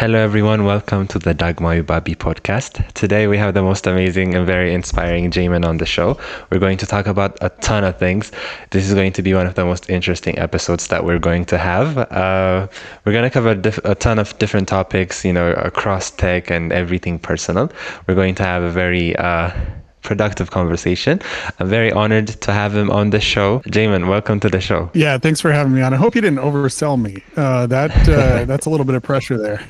Hello, everyone. Welcome to the Dagmayu Babi podcast. Today, we have the most amazing and very inspiring Jamon on the show. We're going to talk about a ton of things. This is going to be one of the most interesting episodes that we're going to have. We're going to cover a ton of different topics, across tech and everything personal. We're going to have a very productive conversation. I'm very honored to have him on the show. Jamon, welcome to the show. Yeah, thanks for having me on. I hope you didn't oversell me. That's a little bit of pressure there.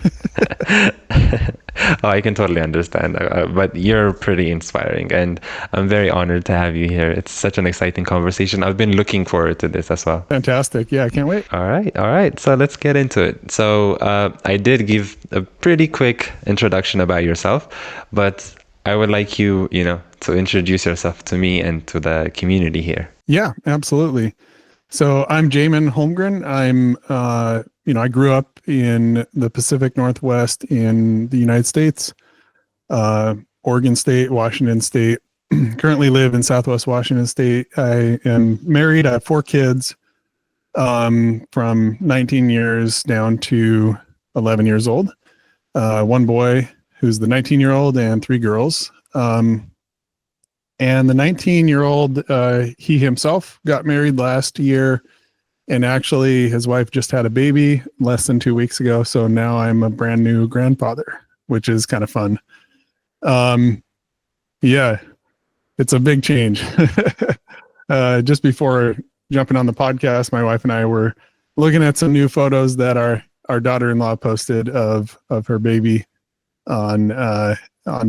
Oh, I can totally understand. But you're pretty inspiring, and I'm very honored to have you here. It's such an exciting conversation. I've been looking forward to this as well. Fantastic. Yeah, I can't wait. All right. So let's get into it. So I did give a pretty quick introduction about yourself, but I would like you, to introduce yourself to me and to the community here. Yeah, absolutely. So I'm Jamon Holmgren. I grew up in the Pacific Northwest in the United States, Oregon State, Washington State. Currently live in Southwest Washington State. I am married. I have 4 kids, from 19 years down to 11 years old. One boy who's the 19-year-old and 3 girls. And the 19-year-old, he himself got married last year, and actually his wife just had a baby less than 2 weeks ago. So now I'm a brand new grandfather, which is kind of fun. Yeah, it's a big change. Just before jumping on the podcast, my wife and I were looking at some new photos that our daughter-in-law posted of her baby on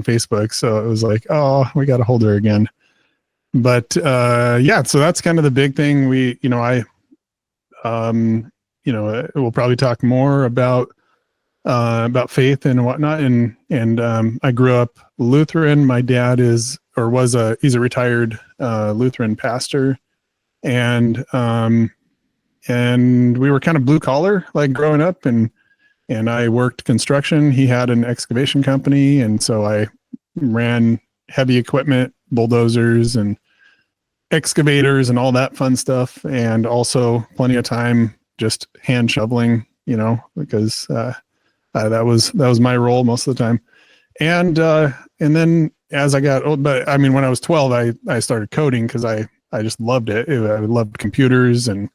Facebook. So it was like, oh, we got to hold her again. But so that's kind of the big thing. We'll probably talk more about faith and whatnot. And I grew up Lutheran. My dad he's a retired Lutheran pastor, and we were kind of blue collar, like growing up, and I worked construction. He had an excavation company, and so I ran heavy equipment, bulldozers and excavators and all that fun stuff, and also plenty of time just hand shoveling, because that was my role most of the time. And then as I got old, but I mean, when I was 12, I started coding because I just loved it. I loved computers, and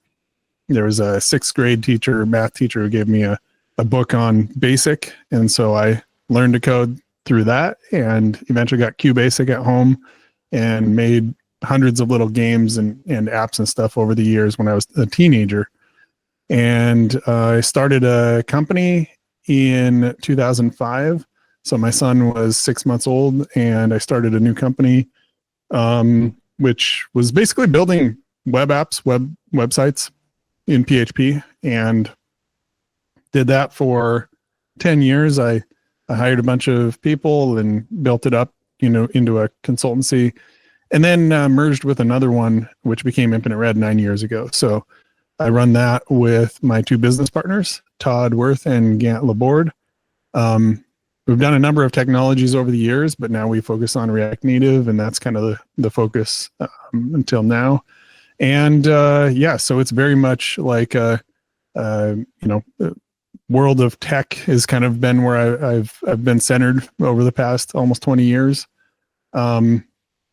there was a 6th grade math teacher who gave me a book on BASIC. And so I learned to code through that, and eventually got QBasic at home and made hundreds of little games and apps and stuff over the years when I was a teenager. And I started a company in 2005. So my son was 6 months old, and I started a new company, which was basically building web apps, websites in PHP, and did that for 10 years. I hired a bunch of people and built it up, into a consultancy, and then merged with another one, which became Infinite Red 9 years ago. So I run that with my 2 business partners, Todd Worth and Gant Laborde. We've done a number of technologies over the years, but now we focus on React Native, and that's kind of the focus until now. And so it's very much like world of tech has kind of been where I've been centered over the past almost 20 years. There's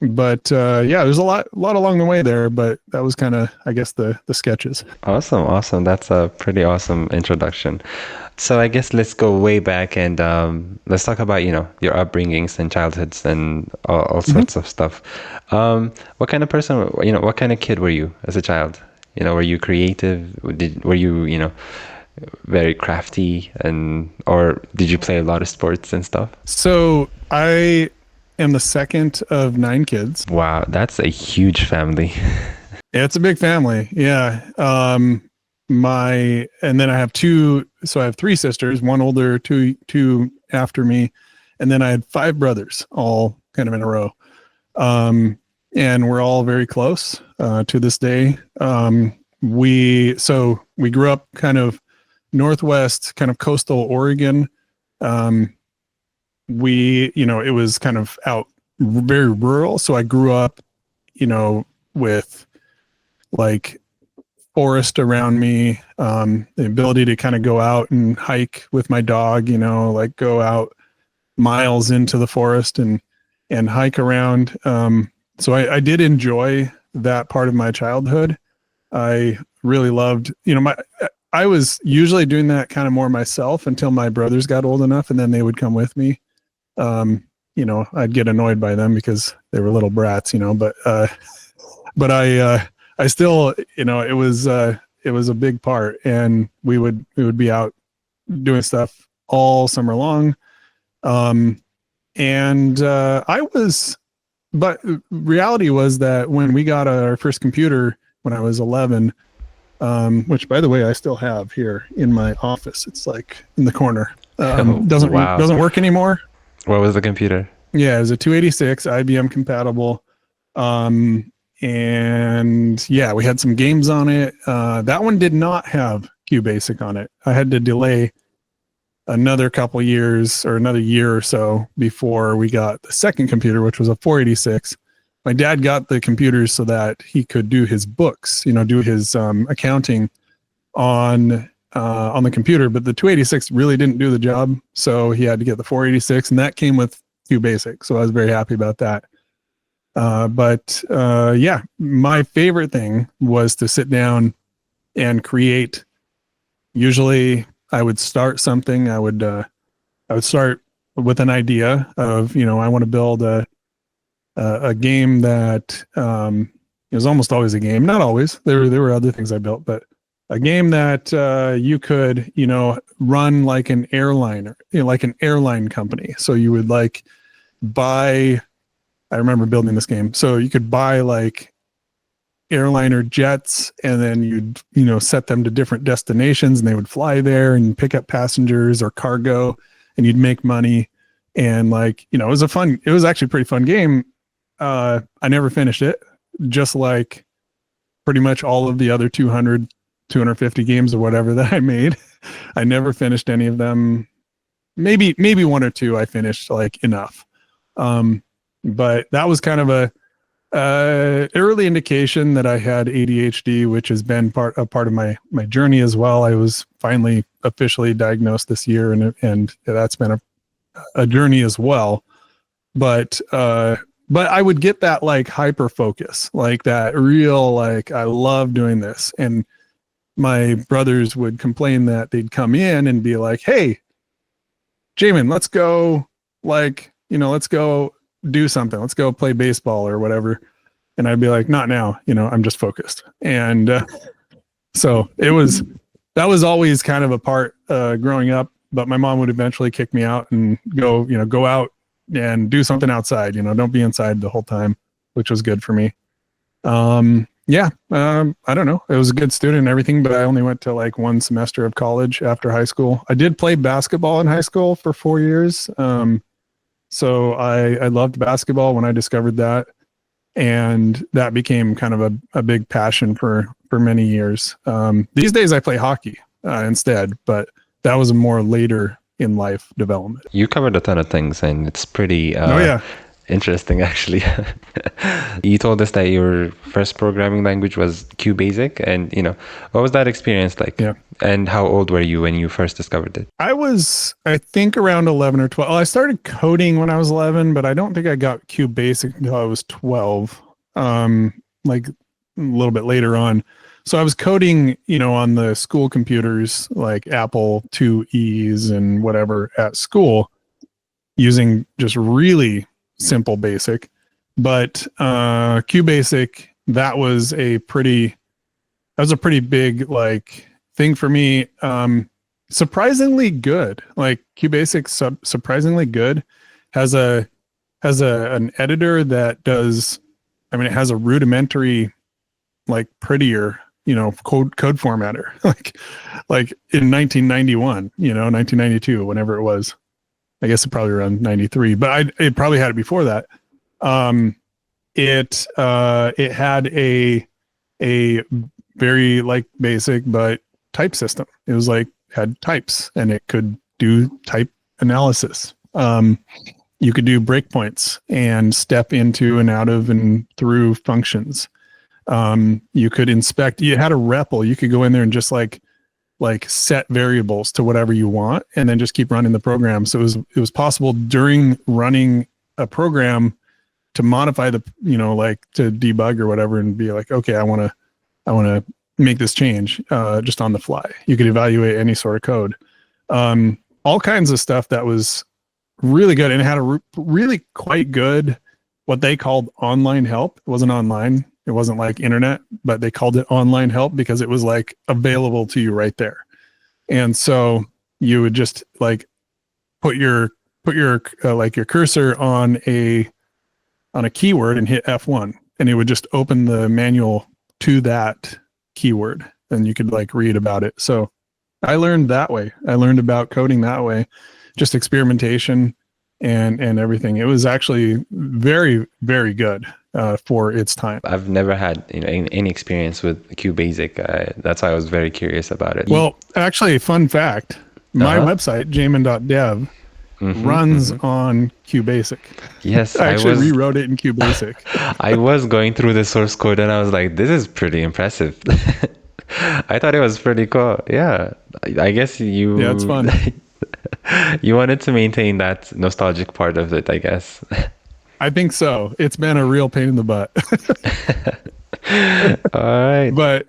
a lot along the way there, but that was kind of, I guess, the sketches. Awesome. That's a pretty awesome introduction. So I guess let's go way back and let's talk about, your upbringings and childhoods and all sorts of stuff. What kind of person, what kind of kid were you as a child? Were you creative? Were you, very crafty, or did you play a lot of sports and stuff? So I am the second of 9 kids. Wow, that's a huge family. Yeah, it's a big family. Yeah. And then I have 2, so I have 3 sisters, one older, two after me. And then I had 5 brothers, all kind of in a row. And we're all very close to this day. We grew up kind of Northwest, kind of coastal Oregon. It was kind of out very rural. So I grew up, with like forest around me, the ability to kind of go out and hike with my dog, like go out miles into the forest and hike around. So I did enjoy that part of my childhood. I really loved, I was usually doing that kind of more myself until my brothers got old enough, and then they would come with me. I'd get annoyed by them because they were little brats, but I still, it was a big part, and we would be out doing stuff all summer long. But reality was that when we got our first computer when I was 11, which by the way, I still have here in my office, it's like in the corner, doesn't work anymore. What was the computer? Yeah, it was a 286 IBM compatible. And yeah, we had some games on it. That one did not have QBasic on it. I had to delay another couple years or another year or so before we got the second computer, which was a 486. My dad got the computers so that he could do his books, do his accounting on the computer, but the 286 really didn't do the job. So he had to get the 486, and that came with QBasic. So I was very happy about that. But my favorite thing was to sit down and create. Usually I would start something. I would start with an idea of, I want to build a game that, it was almost always a game. Not always. There were other things I built, but a game that you could, run like an airliner, like an airline company. So you would buy. I remember building this game. So you could buy like airliner jets, and then you'd, set them to different destinations, and they would fly there and pick up passengers or cargo, and you'd make money. And it was actually a pretty fun game. I never finished it, just like pretty much all of the other 200, 250 games or whatever that I made. I never finished any of them. Maybe one or two I finished enough. But that was kind of a early indication that I had ADHD, which has been a part of my journey as well. I was finally officially diagnosed this year, and that's been a journey as well. But I would get that hyper focus, that real I love doing this. And my brothers would complain that they'd come in and be like, "Hey, Jamon, let's go let's go do something. Let's go play baseball or whatever." And I'd be like, "Not now, I'm just focused." And so that was always kind of a part growing up, but my mom would eventually kick me out and go out and do something outside, don't be inside the whole time, which was good for me. I don't know. I was a good student and everything, but I only went to one semester of college after high school. I did play basketball in high school for 4 years. So I loved basketball when I discovered that, and that became kind of a big passion for many years. These days I play hockey instead, but that was a more later in life development. You covered a ton of things, and it's pretty interesting, actually. You told us that your first programming language was QBasic, and what was that experience like? Yeah. And how old were you when you first discovered it? I was, I think, around 11 or 12. I started coding when I was 11, but I don't think I got QBasic until I was 12, a little bit later on. So I was coding, on the school computers, like Apple IIe's and whatever at school, using just really simple BASIC. But QBasic, that was a pretty big thing for me. Surprisingly good. QBasic surprisingly good. Has an editor that does, it has a rudimentary, prettier, code formatter, like in 1991, 1992, whenever it was. I guess it probably around 93, but it probably had it before that. It had a very basic but type system. It was had types, and it could do type analysis. You could do breakpoints and step into and out of and through functions. You could inspect, you had a REPL, you could go in there and just like set variables to whatever you want and then just keep running the program. So it was possible during running a program to modify the, like to debug or whatever and be like, okay, I want to make this change just on the fly. You could evaluate any sort of code. All kinds of stuff that was really good, and it had a really quite good, what they called online help. It wasn't online. It wasn't like internet, but they called it online help because it was like available to you right there. And so you would just like put your like your cursor on a keyword and hit F1, and it would just open the manual to that keyword, and you could like read about it. So I learned that way. I learned about coding that way, just experimentation and everything. It was actually very, very good for its time. I've never had any experience with QBasic. That's why I was very curious about it. Well, actually, fun fact: my website, jamon.dev, runs on QBasic. Yes, I actually rewrote it in QBasic. I was going through the source code and I was like, this is pretty impressive. I thought it was pretty cool. Yeah, I guess you. Yeah, it's fun. You wanted to maintain that nostalgic part of it, I guess. I think so. It's been a real pain in the butt. All right. But,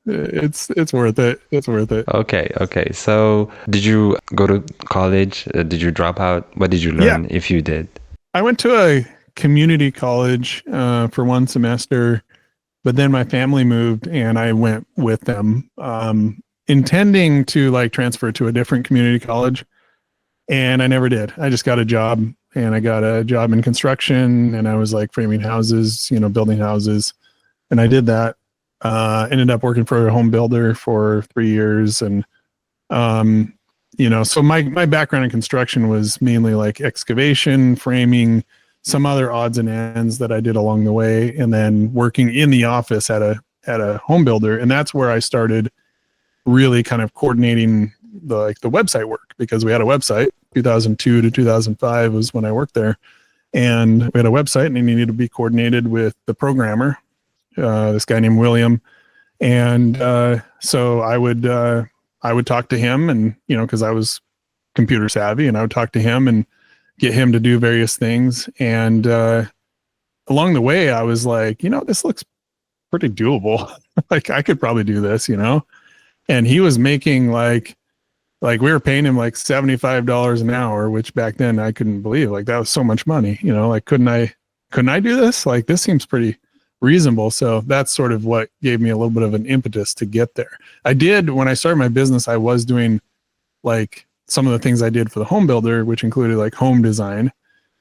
it's worth it. It's worth it. Okay. So did you go to college? Did you drop out? What did you learn if you did? I went to a community college for one semester, but then my family moved and I went with them, intending to like transfer to a different community college. And I never did. I just got a job, and I got a job in construction, and I was like framing houses, building houses. And I did that. Ended up working for a home builder for 3 years. And, so my background in construction was mainly like excavation, framing, some other odds and ends that I did along the way, and then working in the office at a home builder. And that's where I started really kind of coordinating the website work, because we had a website. 2002 to 2005 was when I worked there, and we had a website, and it needed to be coordinated with the programmer, this guy named William. And so I would talk to him, and because I was computer savvy, and I would talk to him and get him to do various things. And along the way, I was like, this looks pretty doable. Like I could probably do this, And he was making like we were paying him like $75 an hour, which back then I couldn't believe. Like that was so much money, like couldn't I do this? Like this seems pretty reasonable. So that's sort of what gave me a little bit of an impetus to get there. I did, when I started my business, I was doing like some of the things I did for the home builder, which included like home design.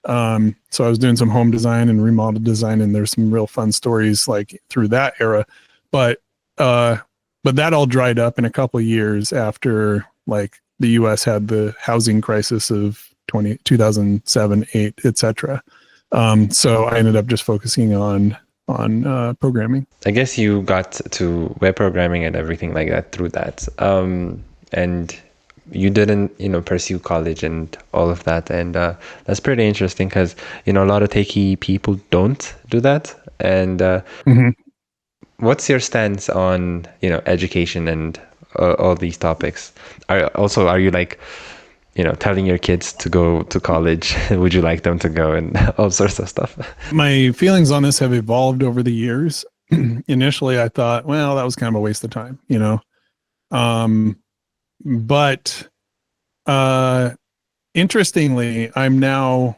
So I was doing some home design and remodel design, and there's some real fun stories like through that era. But that all dried up in a couple of years after like the US had the housing crisis of 2007, 8, etc. So I ended up just focusing on programming. I guess you got to web programming and everything like that through that. And you didn't, pursue college and all of that. And that's pretty interesting because, a lot of techie people don't do that. And what's your stance on, education and all these topics? Are you like, telling your kids to go to college? Would you like them to go, and all sorts of stuff? My feelings on this have evolved over the years. Initially, I thought, well, that was kind of a waste of time, But interestingly, I'm now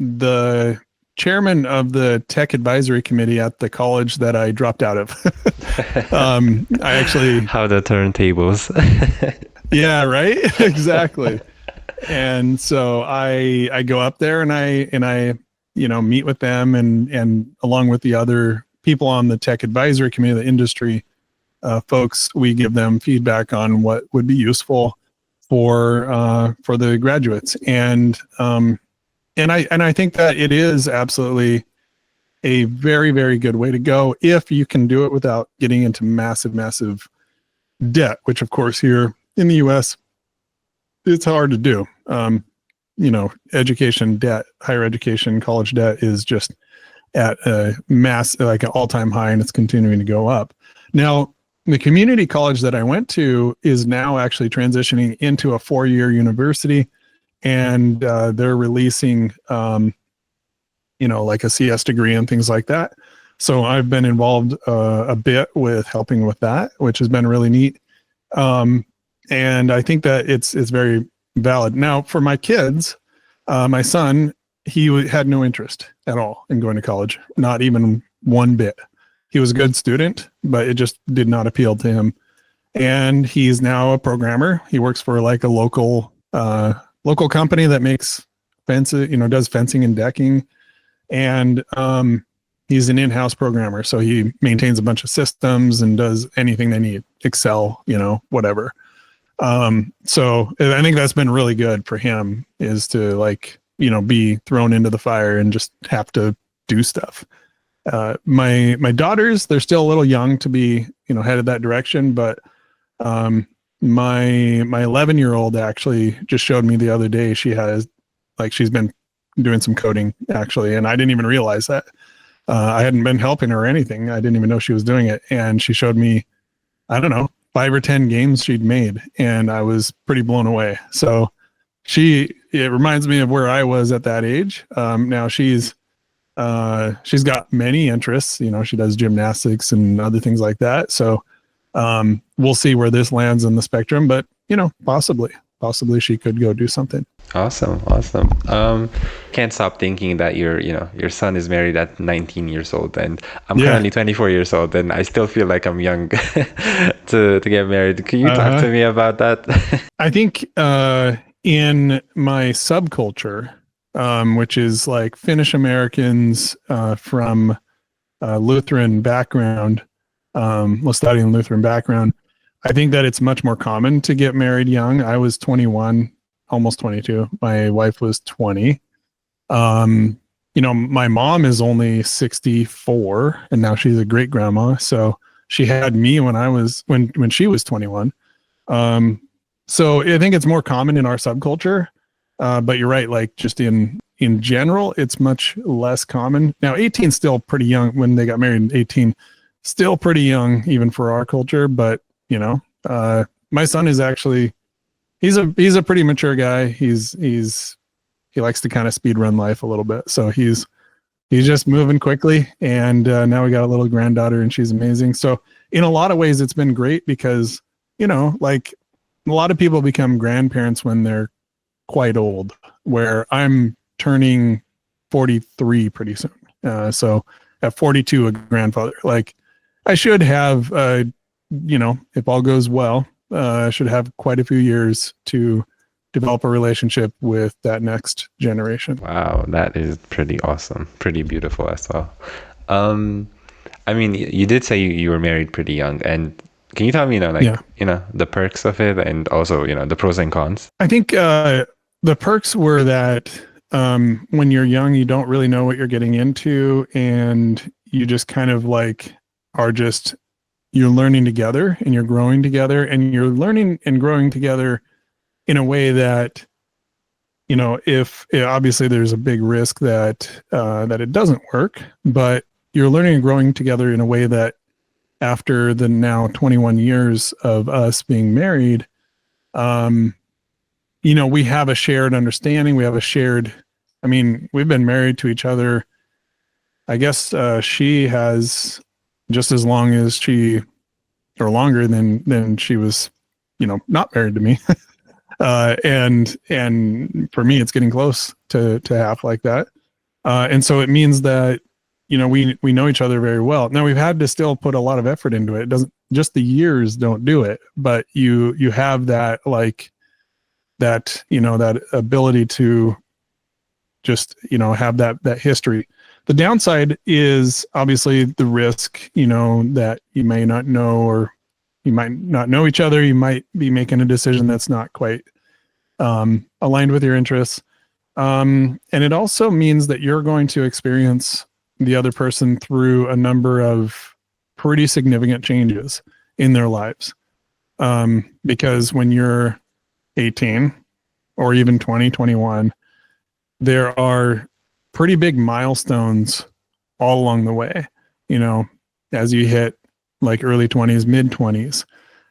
the chairman of the tech advisory committee at the college that I dropped out of. I actually... How the turntables. Yeah, right? Exactly. And so I go up there and I meet with them and along with the other people on the tech advisory committee, the industry folks, we give them feedback on what would be useful for the graduates. And I think that it is absolutely a very, very good way to go if you can do it without getting into massive debt, which of course here in the US, it's hard to do. Education debt, higher education, college debt is just at a like an all-time high, and it's continuing to go up. Now, the community college that I went to is now actually transitioning into a 4-year university, and they're releasing, like a CS degree and things like that. So I've been involved a bit with helping with that, which has been really neat. And I think that it's very valid. Now, for my kids, my son, he had no interest at all in going to college, not even one bit. He was a good student, but it just did not appeal to him. And he's now a programmer. He works for like a local company that makes fences, does fencing and decking. And he's an in-house programmer, so he maintains a bunch of systems and does anything they need, Excel, whatever. So I think that's been really good for him, is to be thrown into the fire and just have to do stuff. My daughters, they're still a little young to be, headed that direction, but my 11-year-old actually just showed me the other day, she's been doing some coding actually, and I didn't even realize that. I hadn't been helping her or anything. I didn't even know she was doing it. And she showed me, I don't know, 5 or 10 games she'd made, and I was pretty blown away. So it reminds me of where I was at that age. Now she's got many interests, she does gymnastics and other things like that. So we'll see where this lands in the spectrum, but possibly she could go do something. Awesome. Can't stop thinking that your son is married at 19 years old, and I'm currently 24 years old, and I still feel like I'm young to get married. Can you talk to me about that? I think in my subculture, which is like Finnish Americans from Lutheran background, Laestadian Lutheran background, I think that it's much more common to get married young. I was 21, almost 22. My wife was 20. My mom is only 64, and now she's a great grandma. So she had me when she was 21. So I think it's more common in our subculture. But you're right, like just in general, it's much less common. Now, 18 is still pretty young. When they got married, 18, still pretty young even for our culture. But my son is actually, he's a pretty mature guy. He likes to kind of speed run life a little bit. So he's just moving quickly. And now we got a little granddaughter, and she's amazing. So in a lot of ways, it's been great because, like a lot of people become grandparents when they're quite old, where I'm turning 43 pretty soon. So at 42, a grandfather. Like I should have, if all goes well, I should have quite a few years to develop a relationship with that next generation. Wow, that is pretty awesome. Pretty beautiful as well. I mean, you did say you were married pretty young, and can you tell me, the perks of it, and also, the pros and cons? I think the perks were that when you're young, you don't really know what you're getting into, and you just kind of you're learning together, and you're growing together, and you're learning and growing together in a way that, if obviously there's a big risk that it doesn't work, but you're learning and growing together in a way that after the now 21 years of us being married, we have a shared understanding. We have we've been married to each other. I guess she has just as long as or longer than she was, not married to me. And for me, it's getting close to half like that. And so it means that, we know each other very well. Now we've had to still put a lot of effort into it. It doesn't, just the years don't do it, but you have that, that ability to just, have that history. The downside is obviously the risk, that you may not know, or you might not know each other. You might be making a decision that's not quite aligned with your interests. And it also means that you're going to experience the other person through a number of pretty significant changes in their lives. Because when you're 18 or even 20, 21, there are pretty big milestones all along the way, you know, as you hit like early 20s, mid 20s,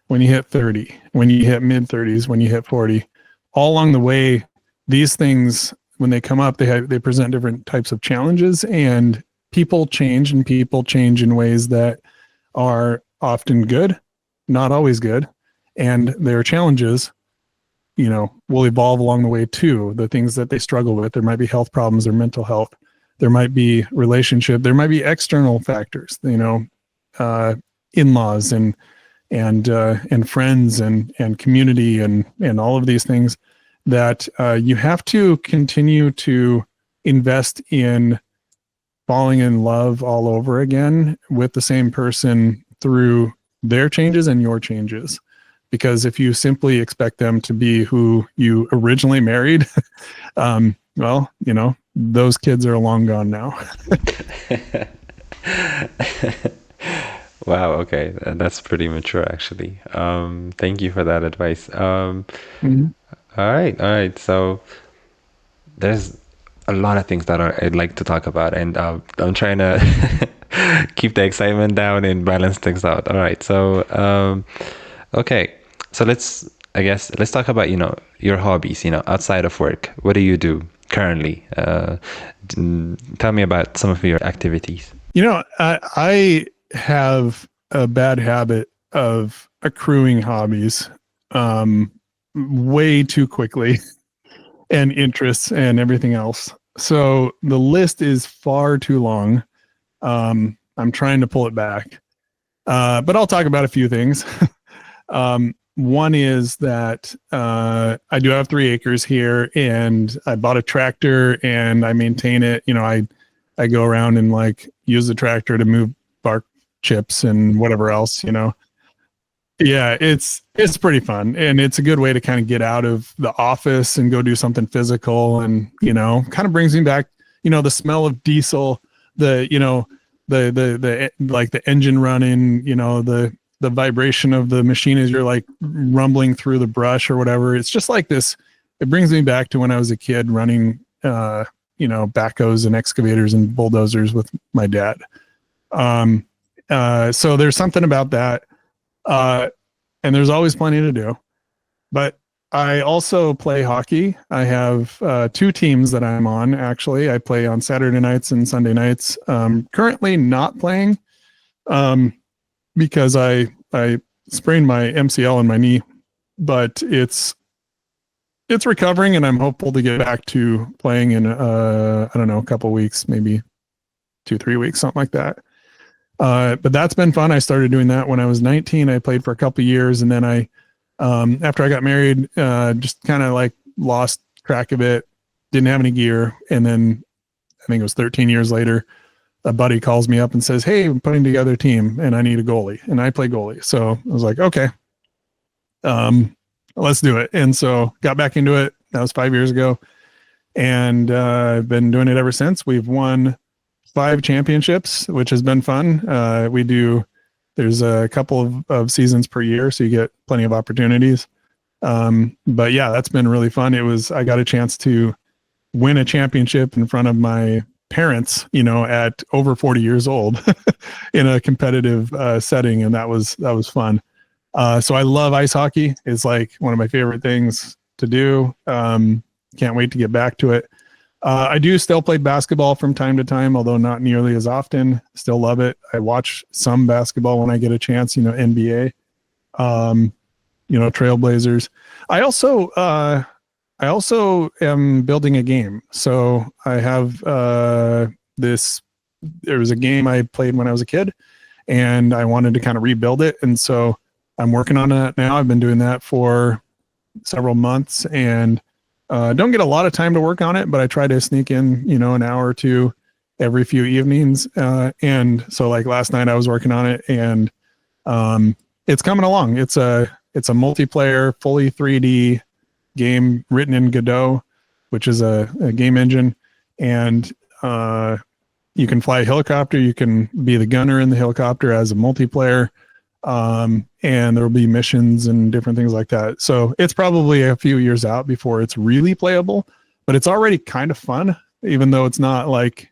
when you hit 30, when you hit mid 30s, when you hit 40, all along the way, these things, when they come up, they present different types of challenges, and people change in ways that are often good, not always good. And their challenges, you know, will evolve along the way too. The things that they struggle with, there might be health problems or mental health. There might be relationship. There might be external factors, you know, in-laws and friends and community and all of these things that you have to continue to invest in falling in love all over again with the same person through their changes and your changes. Because if you simply expect them to be who you originally married, well, you know, those kids are long gone now. Wow, okay. That's pretty mature actually. Thank you for that advice. Mhm. All right. So there's a lot of things that I'd like to talk about, and I'm trying to keep the excitement down and balance things out. All right. So, okay. So let's talk about, you know, your hobbies, you know, outside of work. What do you do currently? Tell me about some of your activities. You know, I have a bad habit of accruing hobbies way too quickly and interests and everything else. So the list is far too long. I'm trying to pull it back, but I'll talk about a few things. One is that I do have 3 acres here, and I bought a tractor and I maintain it. You know, I go around and like use the tractor to move bark chips and whatever else, you know. Yeah, it's pretty fun, and it's a good way to kind of get out of the office and go do something physical, and you know, kind of brings me back, you know, the smell of diesel, the, you know, the like the engine running, you know, the vibration of the machine as you're like rumbling through the brush or whatever. It's just like this. It brings me back to when I was a kid running you know, backhoes and excavators and bulldozers with my dad. So there's something about that. And there's always plenty to do. But I also play hockey. I have 2 teams that I'm on, actually. I play on Saturday nights and Sunday nights. Currently not playing because I sprained my MCL in my knee, but it's recovering, and I'm hopeful to get back to playing in I don't know, a couple weeks, maybe 2-3 weeks, something like that. But that's been fun. I started doing that when I was 19. I played for a couple years, and then I after I got married, just kind of like lost track of it, didn't have any gear, and then I think it was 13 years later, a buddy calls me up and says, "Hey, I'm putting together a team and I need a goalie," and I play goalie. So I was like, okay, let's do it. And so got back into it. That was 5 years ago, and I've been doing it ever since. We've won 5 championships, which has been fun. There's a couple of seasons per year, so you get plenty of opportunities. But yeah, that's been really fun. I got a chance to win a championship in front of my parents, you know, at over 40 years old in a competitive setting. And that was fun. So I love ice hockey. It's like one of my favorite things to do. Can't wait to get back to it. I do still play basketball from time to time, although not nearly as often. Still love it. I watch some basketball when I get a chance, you know, NBA, you know, Trailblazers. I also am building a game. So I have there was a game I played when I was a kid, and I wanted to kind of rebuild it. And so I'm working on that now. I've been doing that for several months, and don't get a lot of time to work on it, but I try to sneak in, you know, an hour or two every few evenings. And so like last night I was working on it, and it's coming along. It's a multiplayer, fully 3D game written in Godot, which is a game engine. And you can fly a helicopter. You can be the gunner in the helicopter as a multiplayer. And there will be missions and different things like that. So it's probably a few years out before it's really playable, but it's already kind of fun, even though it's not like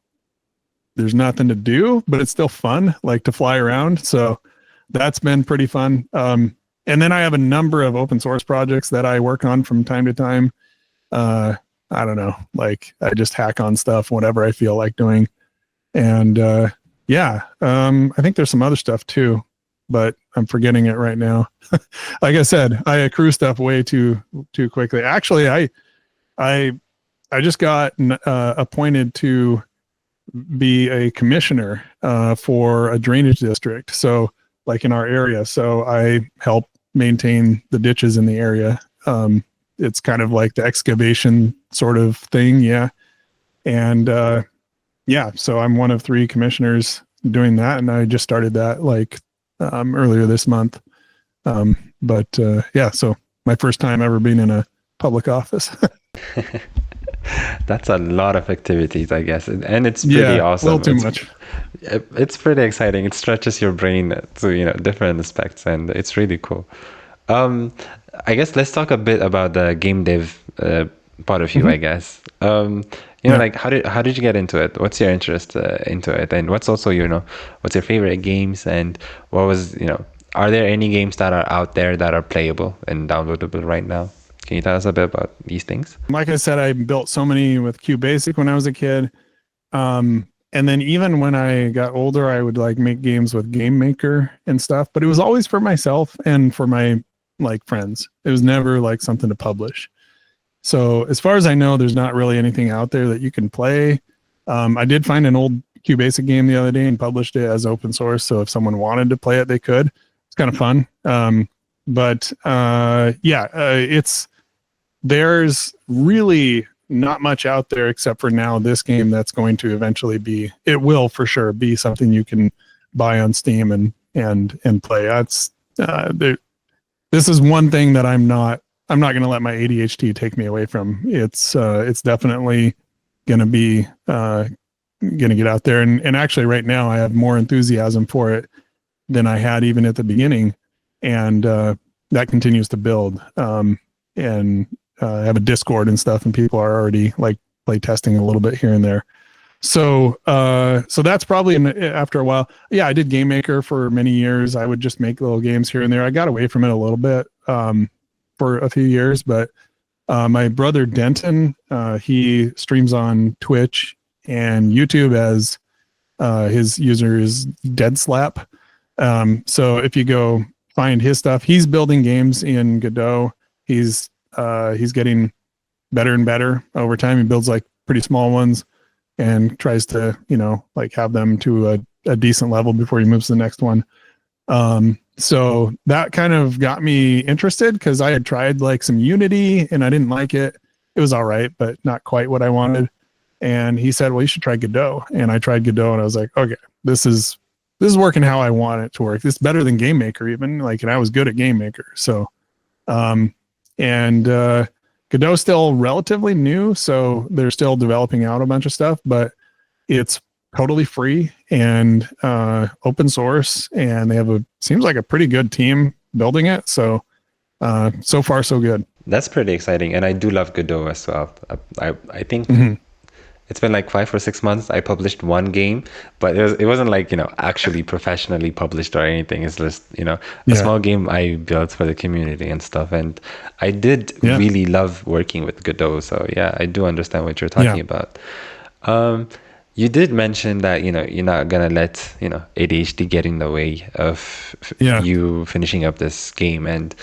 there's nothing to do, but it's still fun, like to fly around. So that's been pretty fun. And then I have a number of open source projects that I work on from time to time. I don't know, like I just hack on stuff, whatever I feel like doing. And I think there's some other stuff too, but I'm forgetting it right now. Like I said, I accrue stuff way too quickly. Actually, I just got appointed to be a commissioner for a drainage district. So like in our area, so I help maintain the ditches in the area. It's kind of like the excavation sort of thing. Yeah. And so I'm one of 3 commissioners doing that. And I just started that like earlier this month. So my first time ever being in a public office. That's a lot of activities, I guess. And it's pretty awesome. A little too much. It's pretty exciting. It stretches your brain to, different aspects, and it's really cool. I guess let's talk a bit about the game dev part of you, I guess. Like how did you get into it? What's your interest into it? And what's also, what's your favorite games? And what was, are there any games that are out there that are playable and downloadable right now? Can you tell us a bit about these things? Like I said, I built so many with QBasic when I was a kid. And then even when I got older, I would like make games with Game Maker and stuff, but it was always for myself and for my like friends. It was never like something to publish. So as far as I know, there's not really anything out there that you can play. I did find an old QBasic game the other day and published it as open source. So if someone wanted to play it, they could. It's kind of fun. There's really not much out there except for now this game that's going to eventually it will for sure be something you can buy on Steam and play. That's this is one thing that I'm not going to let my ADHD take me away from. It's definitely going to be going to get out there. And actually right now I have more enthusiasm for it than I had even at the beginning. And that continues to build. I have a Discord and stuff, and people are already like play testing a little bit here and there. So that's probably after a while. Yeah, I did Game Maker for many years. I would just make little games here and there. I got away from it a little bit for a few years, but my brother Denton, he streams on Twitch and YouTube as his user is Dead Slap. So if you go find his stuff, he's building games in Godot. He's getting better and better over time. He builds like pretty small ones and tries to, like have them to a decent level before he moves to the next one. So that kind of got me interested because I had tried like some Unity and I didn't like it. It was all right, but not quite what I wanted. And he said, well, you should try Godot. And I tried Godot and I was like, okay, this is working how I want it to work. It's better than Game Maker even, and I was good at Game Maker. So, Godot's still relatively new, so they're still developing out a bunch of stuff, but it's totally free and open source, and they have seems like a pretty good team building it. So so far so good. That's pretty exciting, and I do love Godot as well. I think it's been like 5 or 6 months. I published one game, but it wasn't like, actually professionally published or anything. It's just, a small game I built for the community and stuff. And I did really love working with Godot. So yeah, I do understand what you're talking about. You did mention that, you're not going to let, ADHD get in the way of you finishing up this game. And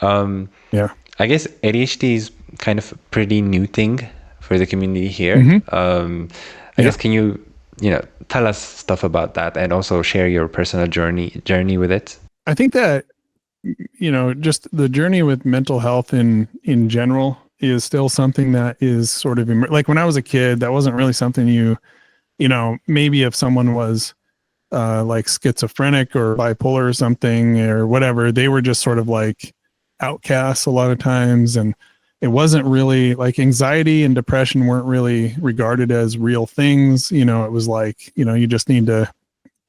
I guess ADHD is kind of a pretty new thing for the community here. I guess can you tell us stuff about that and also share your personal journey with it? I think that just the journey with mental health in general is still something that is sort of like when I was a kid, that wasn't really something maybe if someone was like schizophrenic or bipolar or something or whatever, they were just sort of like outcasts a lot of times. And it wasn't really like anxiety and depression weren't really regarded as real things. It was like, you just need to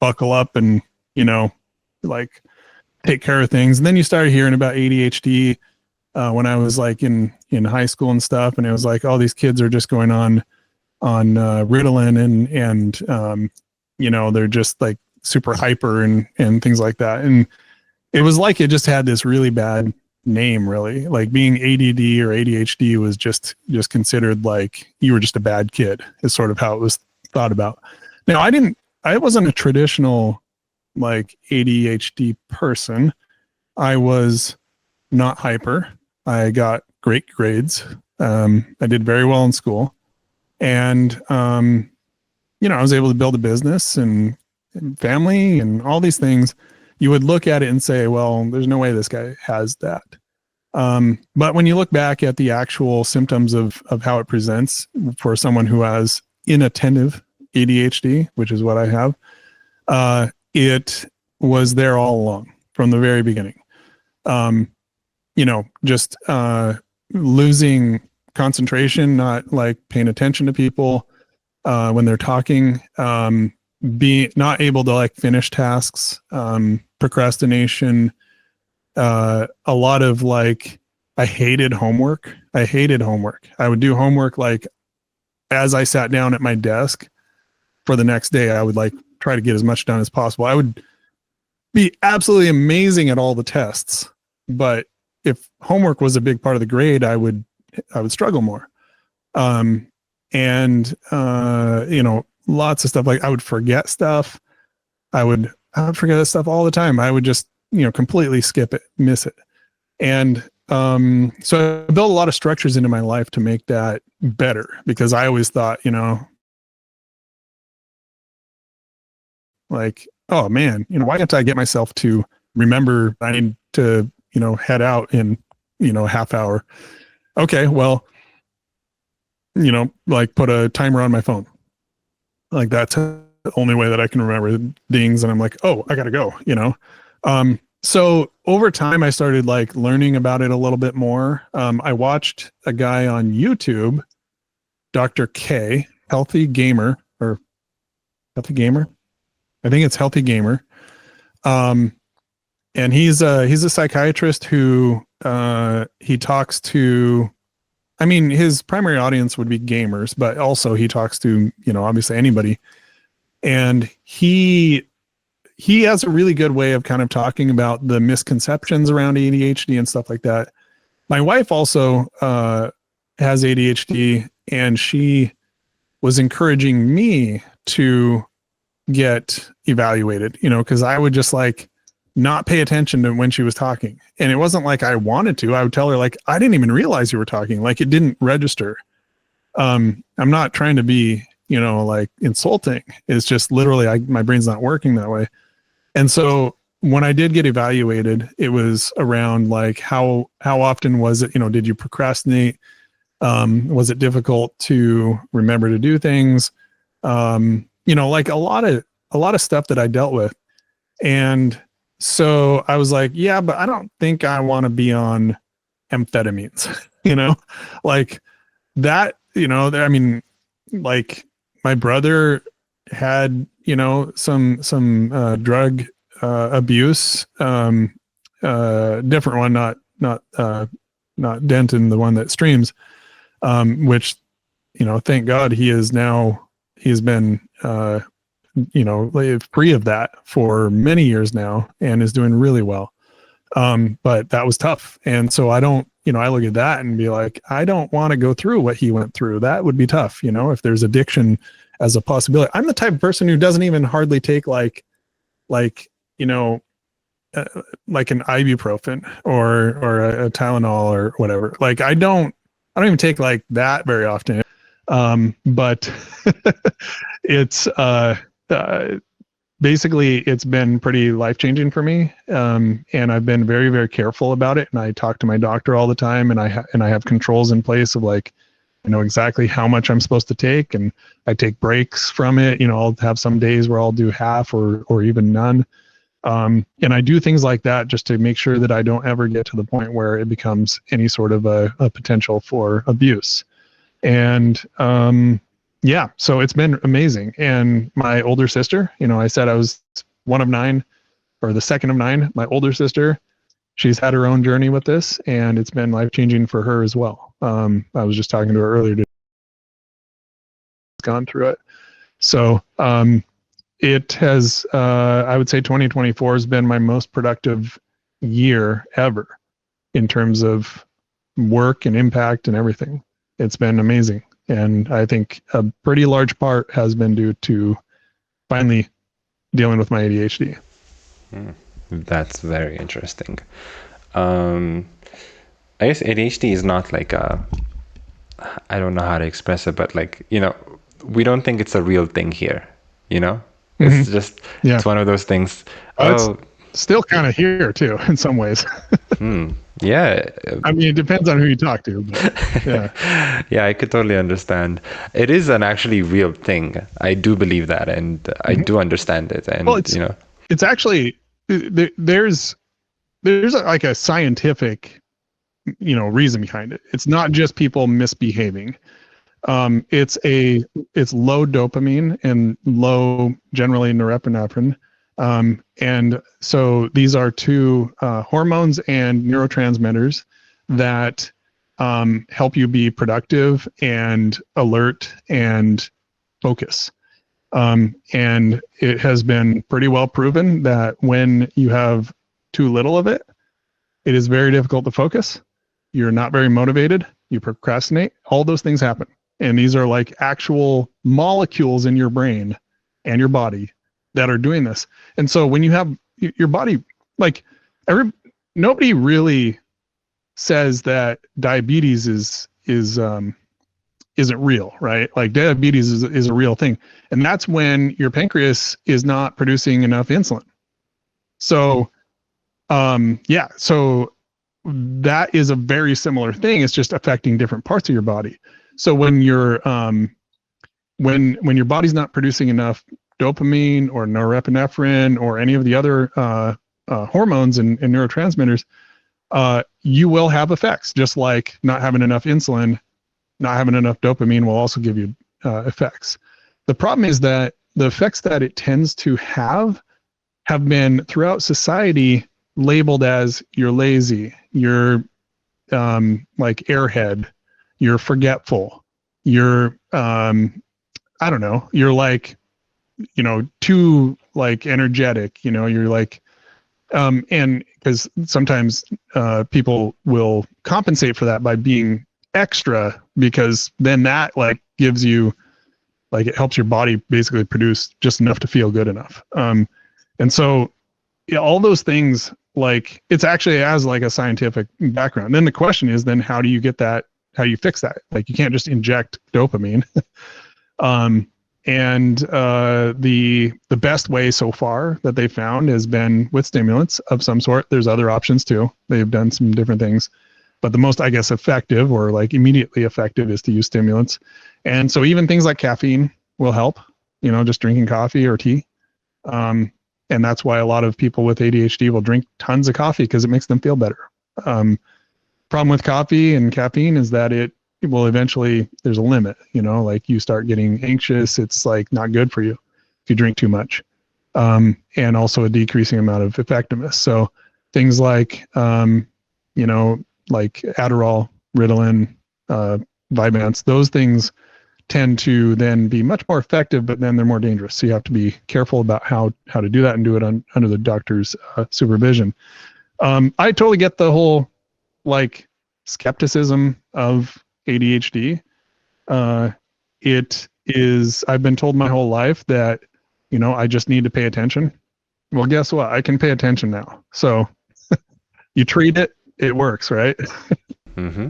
buckle up and, like take care of things. And then you started hearing about ADHD when I was like in high school and stuff. And it was like, all these kids are just going on Ritalin and they're just like super hyper and things like that. And it was like it just had this really bad name, really. Like being ADD or ADHD was just considered like you were just a bad kid, is sort of how it was thought about. Now, I wasn't a traditional like ADHD person. I was not hyper. I got great grades. I did very well in school. And, I was able to build a business and family and all these things. You would look at it and say, well, there's no way this guy has that. But when you look back at the actual symptoms of how it presents for someone who has inattentive ADHD, which is what I have, it was there all along from the very beginning. Just losing concentration, not like paying attention to people when they're talking, being not able to like finish tasks, procrastination, a lot of like, I hated homework. I would do homework like as I sat down at my desk for the next day. I would like try to get as much done as possible. I would be absolutely amazing at all the tests, but if homework was a big part of the grade, I would struggle more. Lots of stuff, like I would forget stuff. I would forget that stuff all the time. I would just, completely skip it, miss it. And so I built a lot of structures into my life to make that better, because I always thought, like, oh man, why can't I get myself to remember I need to, head out in, a half hour? Okay, well, like put a timer on my phone. Like that's the only way that I can remember dings. And I'm like, oh, I gotta go, So over time I started like learning about it a little bit more. I watched a guy on YouTube, Dr. K, Healthy Gamer, or Healthy Gamer. I think it's Healthy Gamer. And he's a psychiatrist who he talks to, I mean, his primary audience would be gamers, but also he talks to, obviously anybody. And he has a really good way of kind of talking about the misconceptions around ADHD and stuff like that. My wife also has ADHD, and she was encouraging me to get evaluated, because I would just like not pay attention to when she was talking. And it wasn't like I wanted to. I would tell her like, I didn't even realize you were talking. Like it didn't register. I'm not trying to be, like insulting. It's just literally my brain's not working that way. And so when I did get evaluated, it was around like how often was it, did you procrastinate? Was it difficult to remember to do things? Like a lot of stuff that I dealt with. And so I was like, yeah, but I don't think I want to be on amphetamines, like that, I mean, like my brother had, some drug abuse, different one, not Denton, the one that streams, which, thank God he's been, free of that for many years now and is doing really well. But that was tough. And so I don't, I look at that and be like, I don't want to go through what he went through. That would be tough. If there's addiction as a possibility. I'm the type of person who doesn't even hardly take like an ibuprofen or a Tylenol or whatever. Like I don't even take like that very often. But it's, basically it's been pretty life-changing for me. And I've been very, very careful about it. And I talk to my doctor all the time, and I have controls in place of like, I know exactly how much I'm supposed to take, and I take breaks from it. I'll have some days where I'll do half or even none. And I do things like that just to make sure that I don't ever get to the point where it becomes any sort of a potential for abuse. And, yeah, so it's been amazing. And my older sister, I said I was one of 9 or the second of 9. My older sister, she's had her own journey with this, and it's been life-changing for her as well. I was just talking to her earlier today. gone through it. So it has, I would say 2024 has been my most productive year ever in terms of work and impact and everything. It's been amazing. And I think a pretty large part has been due to finally dealing with my ADHD. That's very interesting. I guess ADHD is not like I don't know how to express it, but like, we don't think it's a real thing here, It's just, it's one of those things. It's still kind of here too, in some ways. Yeah. I mean, it depends on who you talk to, but yeah. Yeah, I could totally understand. It is an actually real thing. I do believe that, and I do understand it. And, it's actually, there's like a scientific, reason behind it. It's not just people misbehaving. It's low dopamine and low generally norepinephrine. And so these are two hormones and neurotransmitters that help you be productive and alert and focus. And it has been pretty well proven that when you have too little of it, it is very difficult to focus. You're not very motivated. You procrastinate. All those things happen. And these are like actual molecules in your brain and your body that are doing this. And so when you have your body, like nobody really says that diabetes isn't real, right? Like diabetes is a real thing. And that's when your pancreas is not producing enough insulin. So, so that is a very similar thing. It's just affecting different parts of your body. So when you're, when your body's not producing enough dopamine or norepinephrine or any of the other hormones and neurotransmitters, you will have effects. Just like not having enough insulin, not having enough dopamine will also give you effects. The problem is that the effects that it tends to have been throughout society labeled as you're lazy, you're like airhead, you're forgetful, you're I don't know, you're like, too like energetic, you're like, and because sometimes people will compensate for that by being extra, because then that like gives you, like, it helps your body basically produce just enough to feel good enough. And so all those things, like, it's actually has like a scientific background. Then the question is, then how do you get that? How do you fix that? Like, you can't just inject dopamine. And the best way so far that they found has been with stimulants of some sort. There's other options too. They've done some different things, but the most, I guess, effective or like immediately effective is to use stimulants. And so even things like caffeine will help, just drinking coffee or tea. And that's why a lot of people with ADHD will drink tons of coffee, because it makes them feel better. Problem with coffee and caffeine is that it will eventually, there's a limit, like you start getting anxious. It's like not good for you if you drink too much. And also a decreasing amount of effectiveness. So things like, like Adderall, Ritalin, Vyvanse, those things tend to then be much more effective, but then they're more dangerous. So you have to be careful about how to do that and do it under the doctor's supervision. I totally get the whole like skepticism of ADHD. It is, I've been told my whole life that, I just need to pay attention. Well, guess what? I can pay attention now. So you treat it, it works, right? Mm-hmm.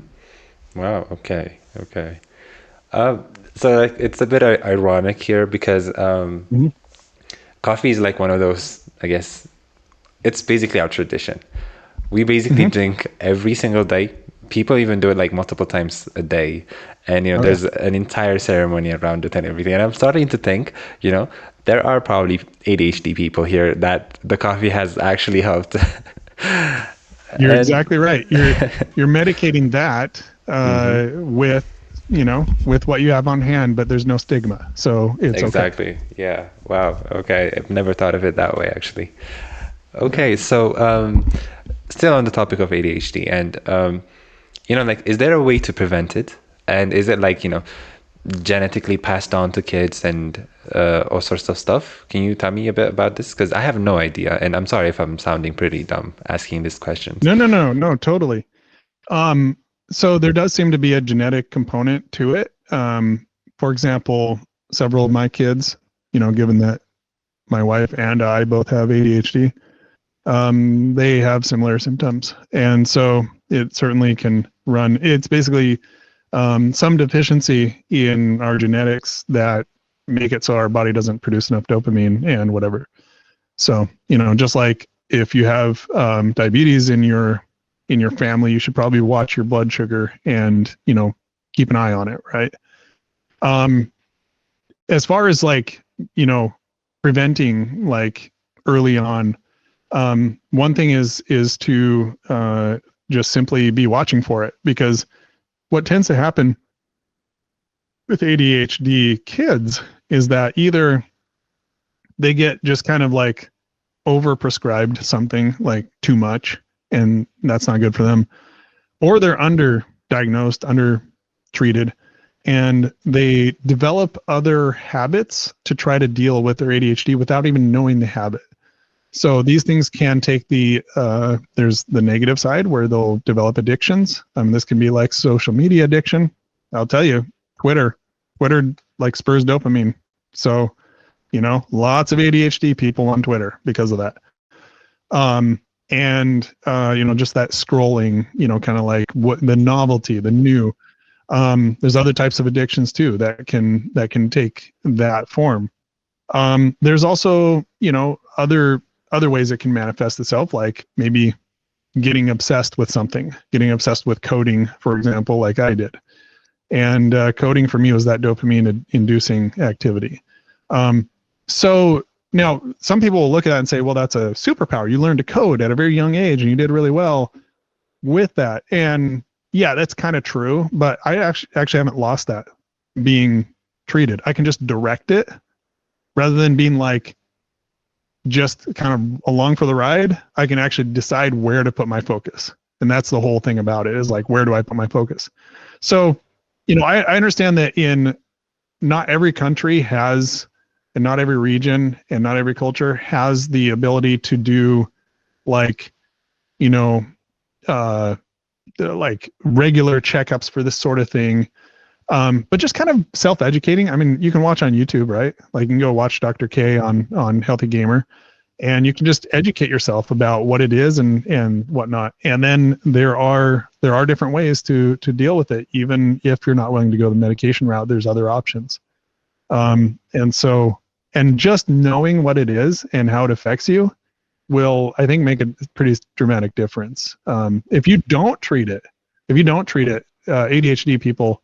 Wow. Okay. So like, it's a bit ironic here because coffee is like one of those, I guess, it's basically our tradition. We basically drink every single day. People even do it like multiple times a day. And, there's an entire ceremony around it and everything. And I'm starting to think, there are probably ADHD people here that the coffee has actually helped. You're exactly right. You're medicating that with, with what you have on hand, but there's no stigma. So it's exactly. Okay. Yeah. Wow. Okay. I've never thought of it that way, actually. Okay. So, still on the topic of ADHD and, like, is there a way to prevent it? And is it like, genetically passed on to kids and all sorts of stuff. Can you tell me a bit about this? Because I have no idea, and I'm sorry if I'm sounding pretty dumb asking these questions. No, totally. So there does seem to be a genetic component to it. For example, several of my kids, given that my wife and I both have ADHD, they have similar symptoms. And so it certainly can run. It's basically some deficiency in our genetics that make it so our body doesn't produce enough dopamine and whatever. So, just like if you have diabetes in your family, you should probably watch your blood sugar and, keep an eye on it, right? As far as preventing early on, one thing is to just simply be watching for it, because what tends to happen with ADHD kids is that either they get just kind of overprescribed something too much, and that's not good for them, or they're underdiagnosed, undertreated, and they develop other habits to try to deal with their ADHD without even knowing the habit. So these things can take there's the negative side where they'll develop addictions. This can be like social media addiction. I'll tell you, Twitter spurs dopamine. So, lots of ADHD people on Twitter because of that. Just that scrolling, kind of like what the novelty, the new. There's other types of addictions too that can take that form. There's also, other ways it can manifest itself, like maybe getting obsessed with something, getting obsessed with coding, for example, like I did. And coding for me was that dopamine inducing activity. So now some people will look at that and say, well, that's a superpower. You learned to code at a very young age and you did really well with that. And yeah, that's kind of true, but I actually haven't lost that being treated. I can just direct it rather than being just kind of along for the ride. I can actually decide where to put my focus. And that's the whole thing about it, is where do I put my focus? So, I understand that in not every country has, and not every region and not every culture has the ability to do regular checkups for this sort of thing. But just kind of self-educating. You can watch on YouTube, right? You can go watch Dr. K on Healthy Gamer, and you can just educate yourself about what it is and whatnot. And then there are different ways to deal with it. Even if you're not willing to go the medication route, there's other options. And just knowing what it is and how it affects you will, I think, make a pretty dramatic difference. If you don't treat it, ADHD people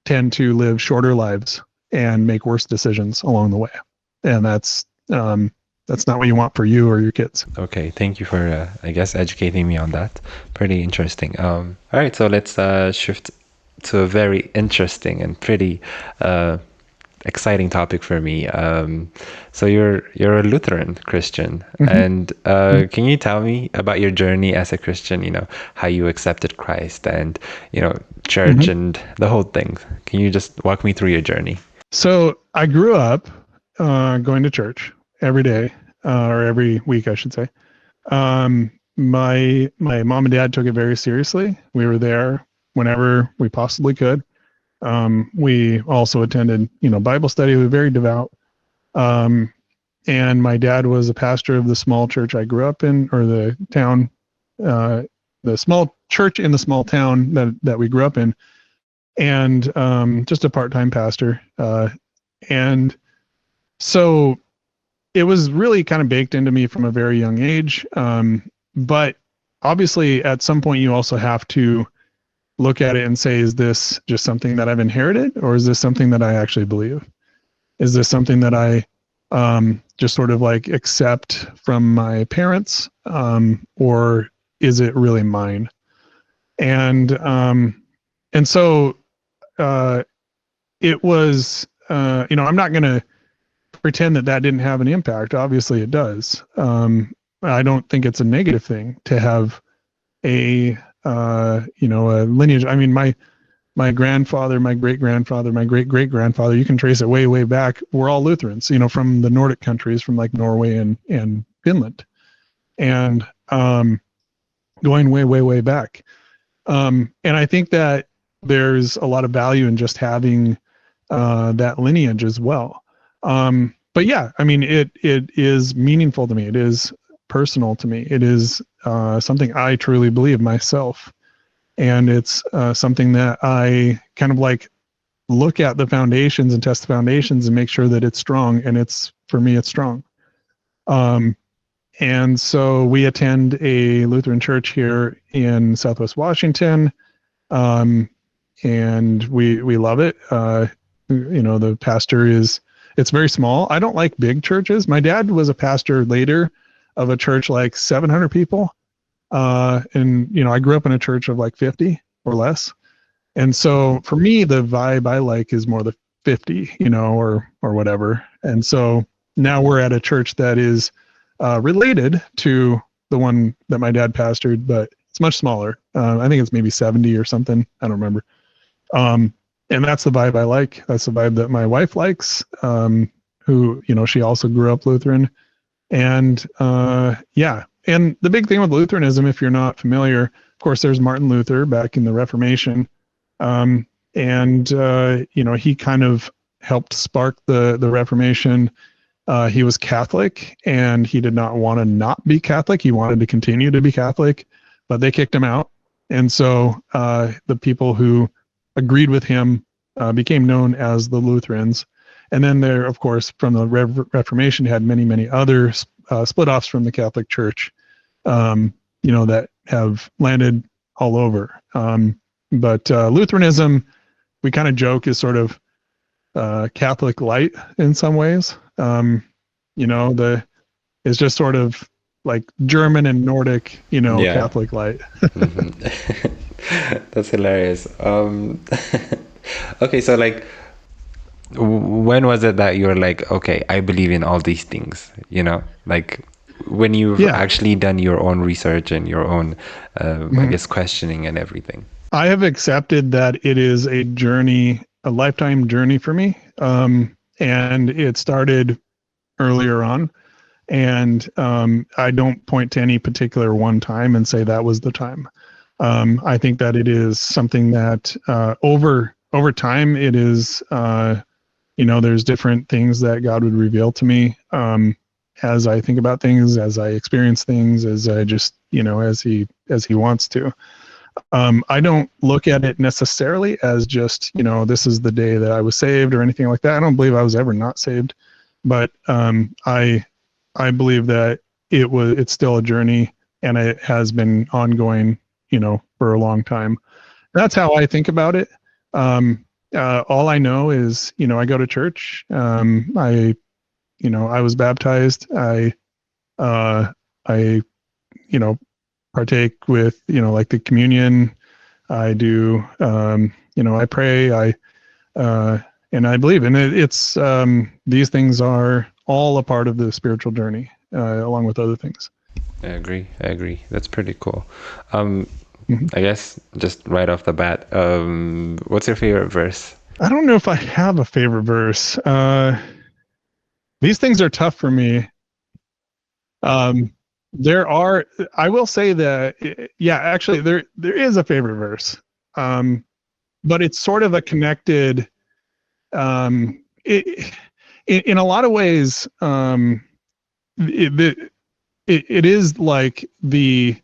tend to live shorter lives and make worse decisions along the way. And that's not what you want for you or your kids. Okay, thank you for, I guess, educating me on that. Pretty interesting. All right, so let's shift to a very interesting and pretty exciting topic for me. So you're a Lutheran Christian, and can you tell me about your journey as a Christian? How you accepted Christ and church and the whole thing. Can you just walk me through your journey? So I grew up going to church every day, or every week, I should say. My mom and dad took it very seriously. We were there whenever we possibly could. We also attended, Bible study. We were very devout. And my dad was a pastor of the small church I grew up in, or the town, the small church in the small town that we grew up in, and just a part-time pastor. And so it was really kind of baked into me from a very young age. But obviously at some point you also have to look at it and say, is this just something that I've inherited, or is this something that I actually believe? Is this something that I just sort of accept from my parents, or is it really mine? And so it was, I'm not going to pretend that didn't have an impact. Obviously it does. I don't think it's a negative thing to have a lineage. my grandfather, my great-grandfather, my great-great-grandfather, you can trace it way, way back. We're all Lutherans, from the Nordic countries, from like Norway and Finland, and going way, way, way back. And I think that there's a lot of value in just having that lineage as well. But yeah, I mean, it is meaningful to me. It is personal to me. It is something I truly believe myself. And it's something that I kind of like look at the foundations and test the foundations and make sure that it's strong. And for me, it's strong. And so we attend a Lutheran church here in Southwest Washington. And we love it. The pastor it's very small. I don't like big churches. My dad was a pastor later of a church like 700 people. And I grew up in a church of like 50 or less. And so for me, the vibe I like is more the 50, or whatever. And so now we're at a church that is related to the one that my dad pastored, but it's much smaller. I think it's maybe 70 or something. I don't remember. And that's the vibe I like. That's the vibe that my wife likes, who, she also grew up Lutheran. And yeah. And the big thing with Lutheranism, if you're not familiar, of course, there's Martin Luther back in the Reformation. He kind of helped spark the Reformation. He was Catholic, and he did not want to not be Catholic. He wanted to continue to be Catholic, but they kicked him out. And so the people who agreed with him became known as the Lutherans. And then there, of course, from the Reformation, had many, many other split-offs from the Catholic Church, that have landed all over. But Lutheranism, we kind of joke, is sort of Catholic light in some ways. It's just sort of like German and Nordic, Yeah. Catholic light. Mhm. That's hilarious. Okay, so like, when was it that you were like, okay, I believe in all these things, like when you've actually done your own research and your own, I guess, questioning and everything? I have accepted that it is a journey, a lifetime journey for me. And it started earlier on. And I don't point to any particular one time and say that was the time. I think that it is something that over time, it is, there's different things that God would reveal to me as I think about things, as I experience things, as I just, as he wants to. I don't look at it necessarily as just, this is the day that I was saved or anything like that. I don't believe I was ever not saved, but I believe that it's still a journey, and it has been ongoing, for a long time. That's how I think about it. All I know is, I go to church. I was baptized. I partake with, like the communion. I do, I pray. And I believe in it. It's these things are all a part of the spiritual journey, along with other things. I agree. That's pretty cool. I guess just right off the bat, what's your favorite verse? I don't know if I have a favorite verse. These things are tough for me. I will say that, actually there is a favorite verse. But it's sort of a connected, in a lot of ways, it is like the,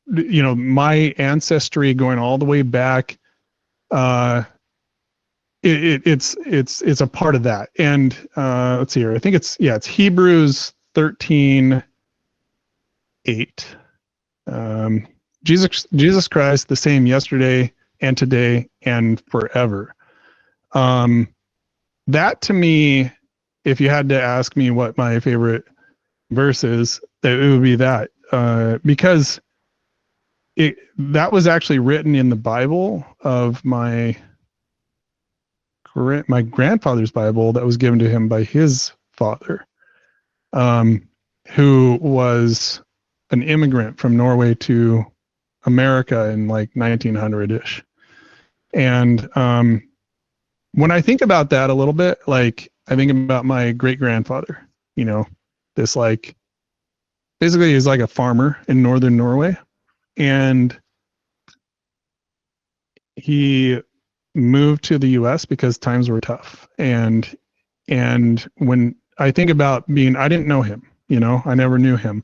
my ancestry going all the way back. It's a part of that. And let's see here. I think it's Hebrews 13:8. Jesus Christ, the same yesterday and today and forever. That to me, if you had to ask me what my favorite verse is, it would be that, because that was actually written in the Bible of my grandfather's Bible that was given to him by his father, who was an immigrant from Norway to America in like 1900-ish. And when I think about that a little bit, like I think about my great grandfather, this like, basically he's like a farmer in northern Norway. And he moved to the US because times were tough. And when I think about I didn't know him, I never knew him.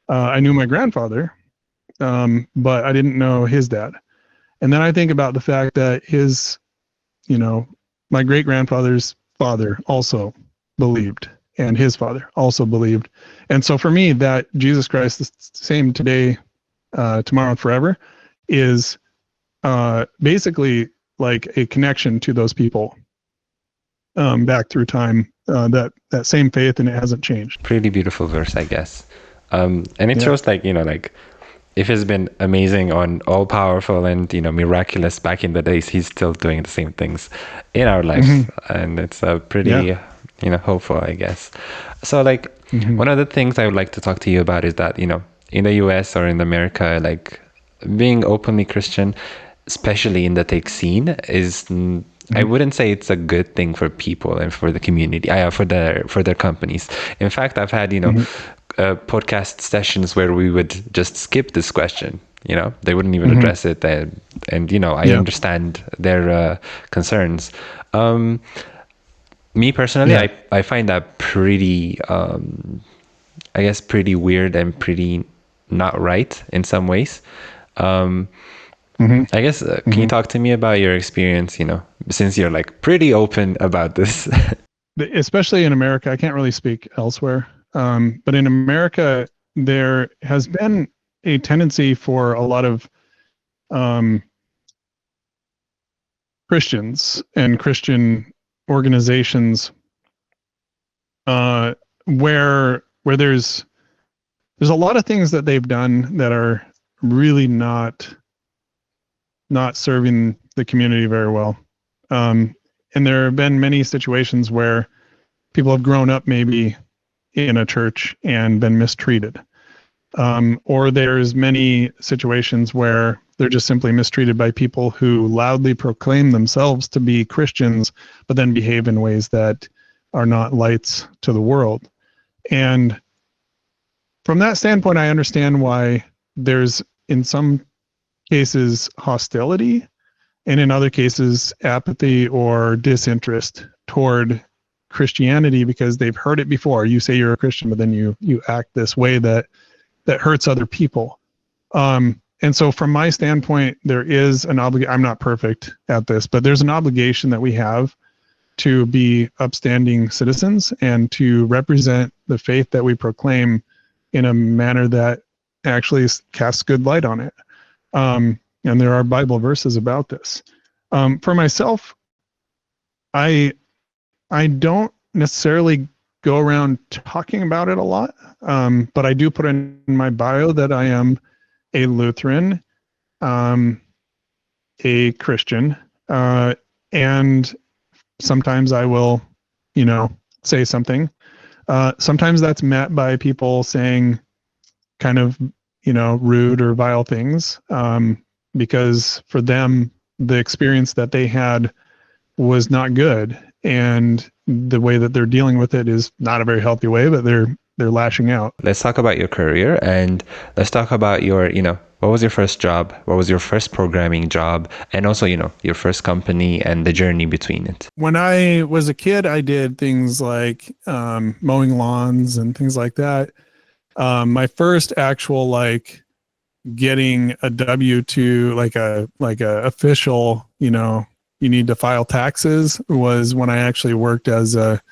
I knew my grandfather, but I didn't know his dad. And then I think about the fact that my great grandfather's father also believed, and his father also believed. And so for me, that Jesus Christ, the same today, tomorrow, and forever, is basically like a connection to those people back through time, that same faith, and it hasn't changed. Pretty beautiful verse, I guess. And it shows like, like if he's been amazing on all powerful and, miraculous back in the days, he's still doing the same things in our lives. And it's a pretty, hopeful, I guess. So like one of the things I would like to talk to you about is that, in the US or in America, like being openly Christian, especially in the tech scene, is I wouldn't say it's a good thing for people and for the community, for their companies. In fact, I've had podcast sessions where we would just skip this question. They wouldn't even address it, and I understand their concerns. Me personally, I find that pretty, I guess, pretty weird and pretty not right in some ways. I guess, can you talk to me about your experience, since you're like pretty open about this? Especially in America, I can't really speak elsewhere. But in America, there has been a tendency for a lot of Christians and Christian organizations where there's a lot of things that they've done that are really not serving the community very well. And there have been many situations where people have grown up maybe in a church and been mistreated. Or there's many situations where they're just simply mistreated by people who loudly proclaim themselves to be Christians, but then behave in ways that are not lights to the world. And from that standpoint, I understand why there's, in some cases, hostility, and in other cases, apathy or disinterest toward Christianity, because they've heard it before. You say you're a Christian, but then you act this way that hurts other people. And so from my standpoint, there is an obligation. I'm not perfect at this, but there's an obligation that we have to be upstanding citizens and to represent the faith that we proclaim in a manner that actually casts good light on it. And there are Bible verses about this. For myself, I don't necessarily go around talking about it a lot, but I do put in my bio that I am a Lutheran, a Christian, and sometimes I will, say something. Sometimes that's met by people saying kind of, rude or vile things, because for them, the experience that they had was not good, and the way that they're dealing with it is not a very healthy way, but they're lashing out. Let's talk about your career, and let's talk about your, what was your first job? What was your first programming job? And also, your first company and the journey between it. When I was a kid, I did things like mowing lawns and things like that. My first actual getting a W-2, like a official, you need to file taxes, was when I actually worked as a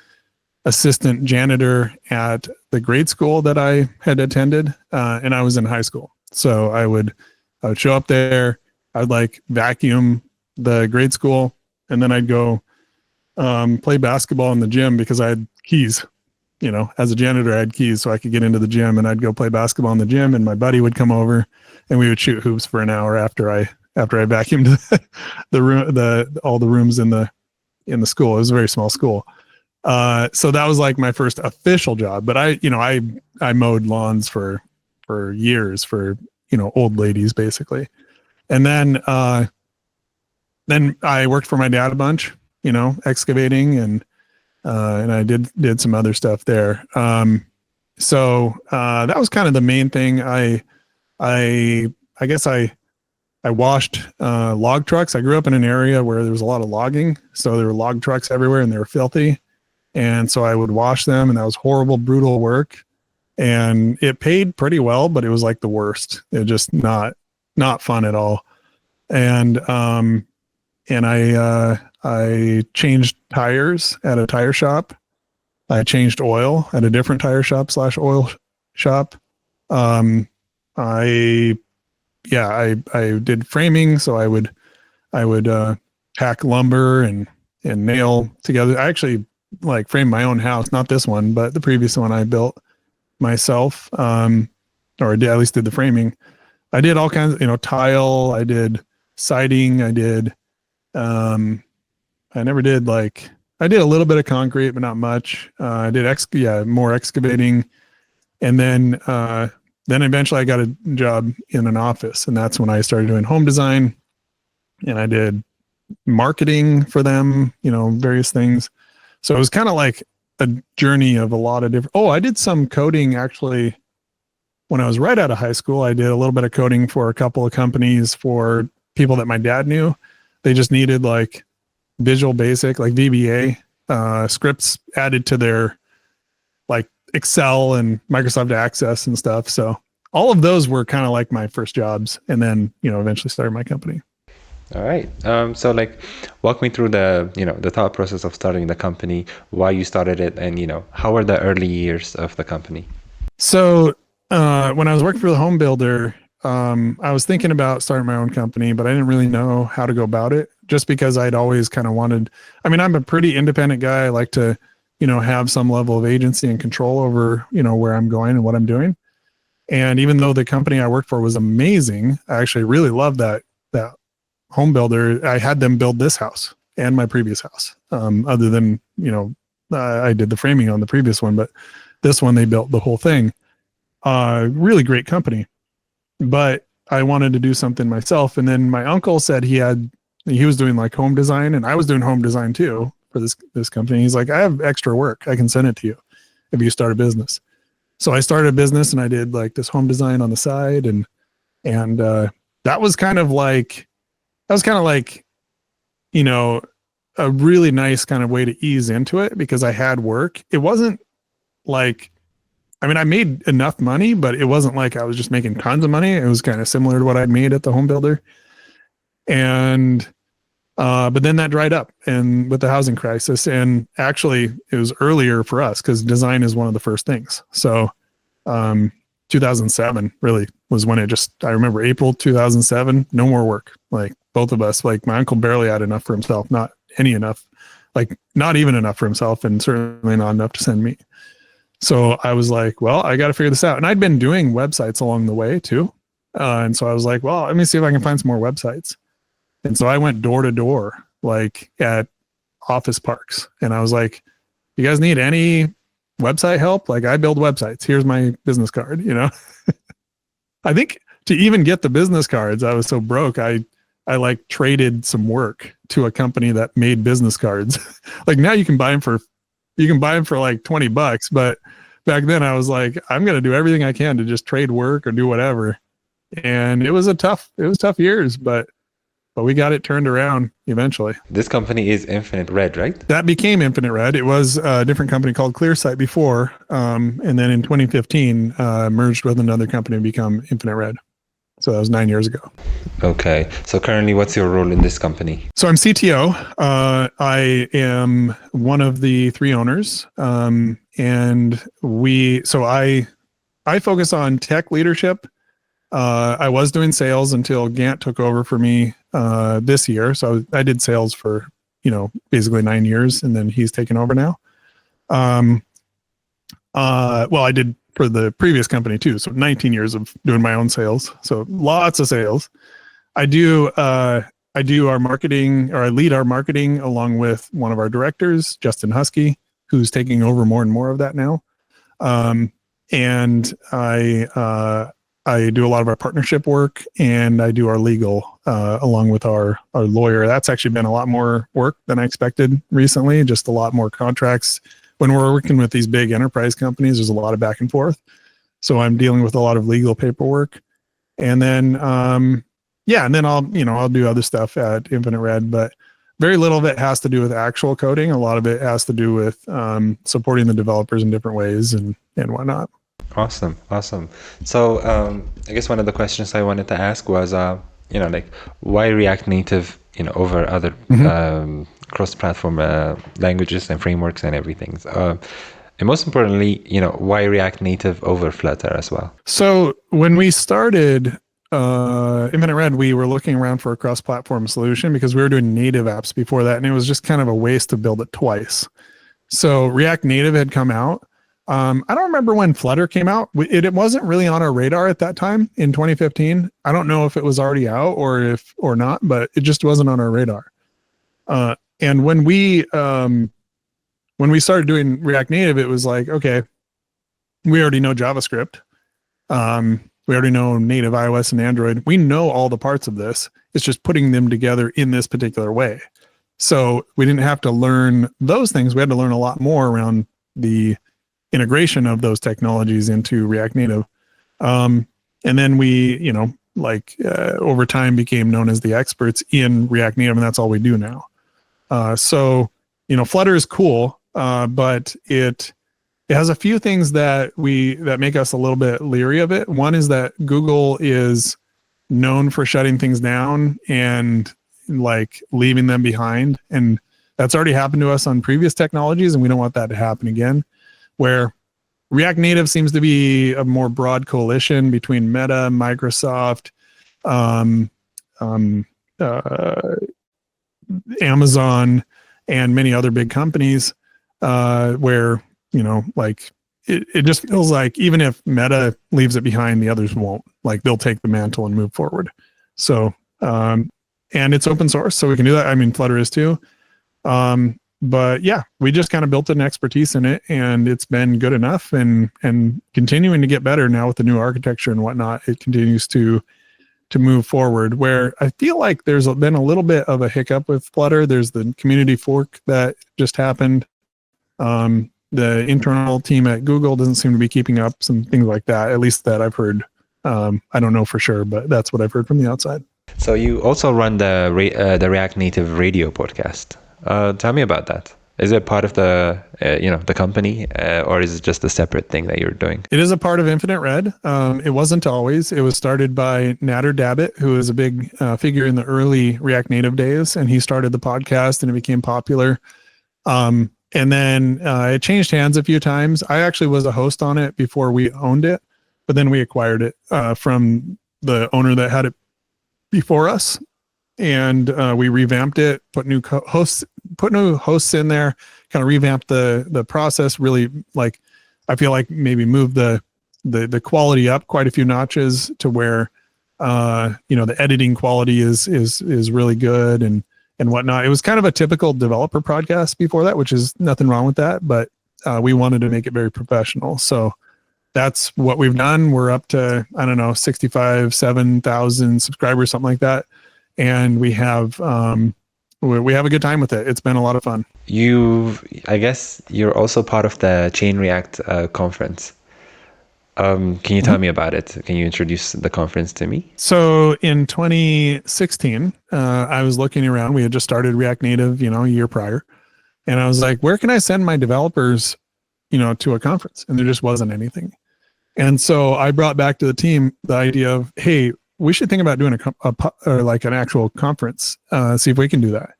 assistant janitor at the grade school that I had attended, and I was in high school. So I would show up there, I'd vacuum the grade school, and then I'd go play basketball in the gym because I had keys. As a janitor, I had keys so I could get into the gym, and I'd go play basketball in the gym, and my buddy would come over and we would shoot hoops for an hour after I vacuumed the room, all the rooms in the school. It was a very small school. So that was my first official job, but I mowed lawns for years, for old ladies basically. And then I worked for my dad a bunch, excavating, and I did some other stuff there. So that was kind of the main thing. I guess I washed log trucks. I grew up in an area where there was a lot of logging, so there were log trucks everywhere, and they were filthy. And so I would wash them, and that was horrible, brutal work. And it paid pretty well, but it was like the worst. It was just not fun at all. And I changed tires at a tire shop. I changed oil at a different tire shop / oil shop. I did framing, so I would hack lumber and nail together. I actually framed my own house, not this one, but the previous one I built myself, or at least did the framing. I did all kinds of, tile. I did siding. I did, I never did I did a little bit of concrete, but not much. I did more excavating. And then eventually I got a job in an office, and that's when I started doing home design, and I did marketing for them, various things. So it was kind of like a journey of a lot of different, I did some coding actually when I was right out of high school. I did a little bit of coding for a couple of companies for people that my dad knew. They just needed Visual Basic, VBA scripts added to their Excel and Microsoft Access and stuff. So all of those were kind of my first jobs, and then, eventually started my company. All right. So walk me through the thought process of starting the company, why you started it, and, how were the early years of the company? So when I was working for the home builder, I was thinking about starting my own company, but I didn't really know how to go about it, just because I'd always kind of wanted, I'm a pretty independent guy. I like to, have some level of agency and control over, where I'm going and what I'm doing. And even though the company I worked for was amazing, I actually really loved that home builder. I had them build this house and my previous house. Other than, I did the framing on the previous one, but this one, they built the whole thing. Really great company, but I wanted to do something myself. And then my uncle said he was doing home design, and I was doing home design too for this company. He's like, I have extra work. I can send it to you if you start a business. So I started a business, and I did this home design on the side. And that was kind of a really nice kind of way to ease into it, because I had work. It wasn't I made enough money, but it wasn't I was just making tons of money. It was kind of similar to what I'd made at the home builder. And, but then that dried up, and with the housing crisis, and actually it was earlier for us because design is one of the first things. So, 2007 really was when I remember April 2007, no more work. Both of us, my uncle barely had enough for himself, not not even enough for himself, and certainly not enough to send me. So I was like, well, I got to figure this out. And I'd been doing websites along the way too. And so I was like, well, let me see if I can find some more websites. And so I went door to door, at office parks. And I was like, you guys need any website help? I build websites. Here's my business card, I think to even get the business cards, I was so broke. I traded some work to a company that made business cards. Now you can buy them for $20, but back then I was like, I'm going to do everything I can to just trade work or do whatever. And it was tough years, but we got it turned around eventually. This company is Infinite Red, right? That became Infinite Red. It was a different company called ClearSight before. And then in 2015, merged with another company to become Infinite Red. So that was 9 years ago. Okay. So currently, what's your role in this company? So I'm CTO. I am one of the three owners. And I focus on tech leadership. I was doing sales until Gant took over for me this year. So I did sales for, basically 9 years, and then he's taken over now. Well, I did for the previous company too. So 19 years of doing my own sales. So lots of sales. I do our marketing, or I lead our marketing along with one of our directors, Justin Husky, who's taking over more and more of that now. And I I do a lot of our partnership work, and I do our legal along with our lawyer. That's actually been a lot more work than I expected recently, just a lot more contracts. When we're working with these big enterprise companies, there's a lot of back and forth. So I'm dealing with a lot of legal paperwork. And then, and then I'll do other stuff at Infinite Red, but very little of it has to do with actual coding. A lot of it has to do with supporting the developers in different ways and whatnot. Awesome. So I guess one of the questions I wanted to ask was, like, why React Native, over other cross-platform languages and frameworks and everything. And most importantly, why React Native over Flutter as well? So when we started Infinite Red, we were looking around for a cross-platform solution because we were doing native apps before that, and it was just kind of a waste to build it twice. So React Native had come out. I don't remember when Flutter came out. It wasn't really on our radar at that time in 2015. I don't know if it was already out or not, but it just wasn't on our radar. And when we started doing React Native, it was like, okay, we already know JavaScript. We already know native iOS and Android. We know all the parts of this. It's just putting them together in this particular way. So we didn't have to learn those things. We had to learn a lot more around the integration of those technologies into React Native. And then we, over time became known as the experts in React Native, and that's all we do now. So Flutter is cool, but it has a few things that make us a little bit leery of it. One is that Google is known for shutting things down and like leaving them behind. And that's already happened to us on previous technologies, and we don't want that to happen again. Where React Native seems to be a more broad coalition between Meta, Microsoft, Amazon, and many other big companies, where it just feels like even if Meta leaves it behind, the others won't. Like they'll take the mantle and move forward. So and it's open source, so we can do that. I mean, Flutter is too. But yeah, we just kind of built an expertise in it, and it's been good enough and continuing to get better now with the new architecture and whatnot. It continues to move forward, where I feel like there's been a little bit of a hiccup with Flutter. There's the community fork that just happened. The internal team at Google doesn't seem to be keeping up, some things like that, at least that I've heard. I don't know for sure, but that's what I've heard from the outside. So you also run the React Native radio podcast. Tell me about that. Is it part of the the company, or is it just a separate thing that you're doing? It is a part of Infinite Red. It wasn't always. It was started by Nader Dabit, who is a big figure in the early React Native days, and he started the podcast, and it became popular. And then it changed hands a few times. I actually was a host on it before we owned it, but then we acquired it from the owner that had it before us. And we revamped it, put new hosts in there, kind of revamped the process. Really, like I feel like maybe moved the quality up quite a few notches to where the editing quality is really good and whatnot. It was kind of a typical developer podcast before that, which is nothing wrong with that, but we wanted to make it very professional. So that's what we've done. We're up to 7,000 subscribers, something like that. And we have a good time with it. It's been a lot of fun. I guess you're also part of the Chain React conference. Can you tell me about it? Can you introduce the conference to me? So in 2016, I was looking around. We had just started React Native, a year prior. And I was like, where can I send my developers, to a conference? And there just wasn't anything. And so I brought back to the team the idea of, hey, we should think about doing an actual conference, see if we can do that.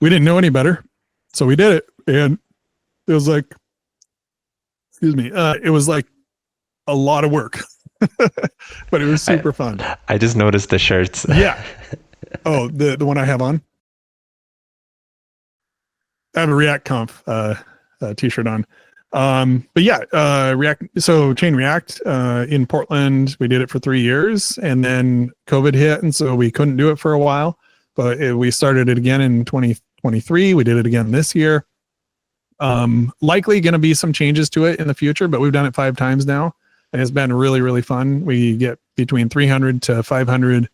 We didn't know any better, so we did it. And it was like, it was like a lot of work, but it was super fun. I just noticed the shirts. Yeah. Oh, the one I have on? I have a React Conf t-shirt on. But yeah, Chain React in Portland, we did it for 3 years, and then COVID hit, and so we couldn't do it for a while. But we started it again in 2023. We did it again this year. Likely going to be some changes to it in the future, but we've done it 5 times now. and it's been really, really fun. We get between 300 to 500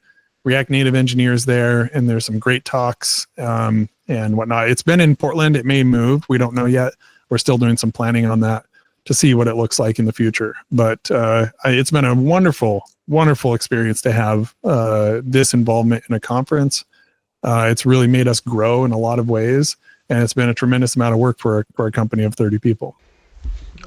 React Native engineers there, and there's some great talks and whatnot. It's been in Portland. It may move. We don't know yet. We're still doing some planning on that to see what it looks like in the future. But it's been a wonderful, wonderful experience to have this involvement in a conference. It's really made us grow in a lot of ways, and it's been a tremendous amount of work for a company of 30 people.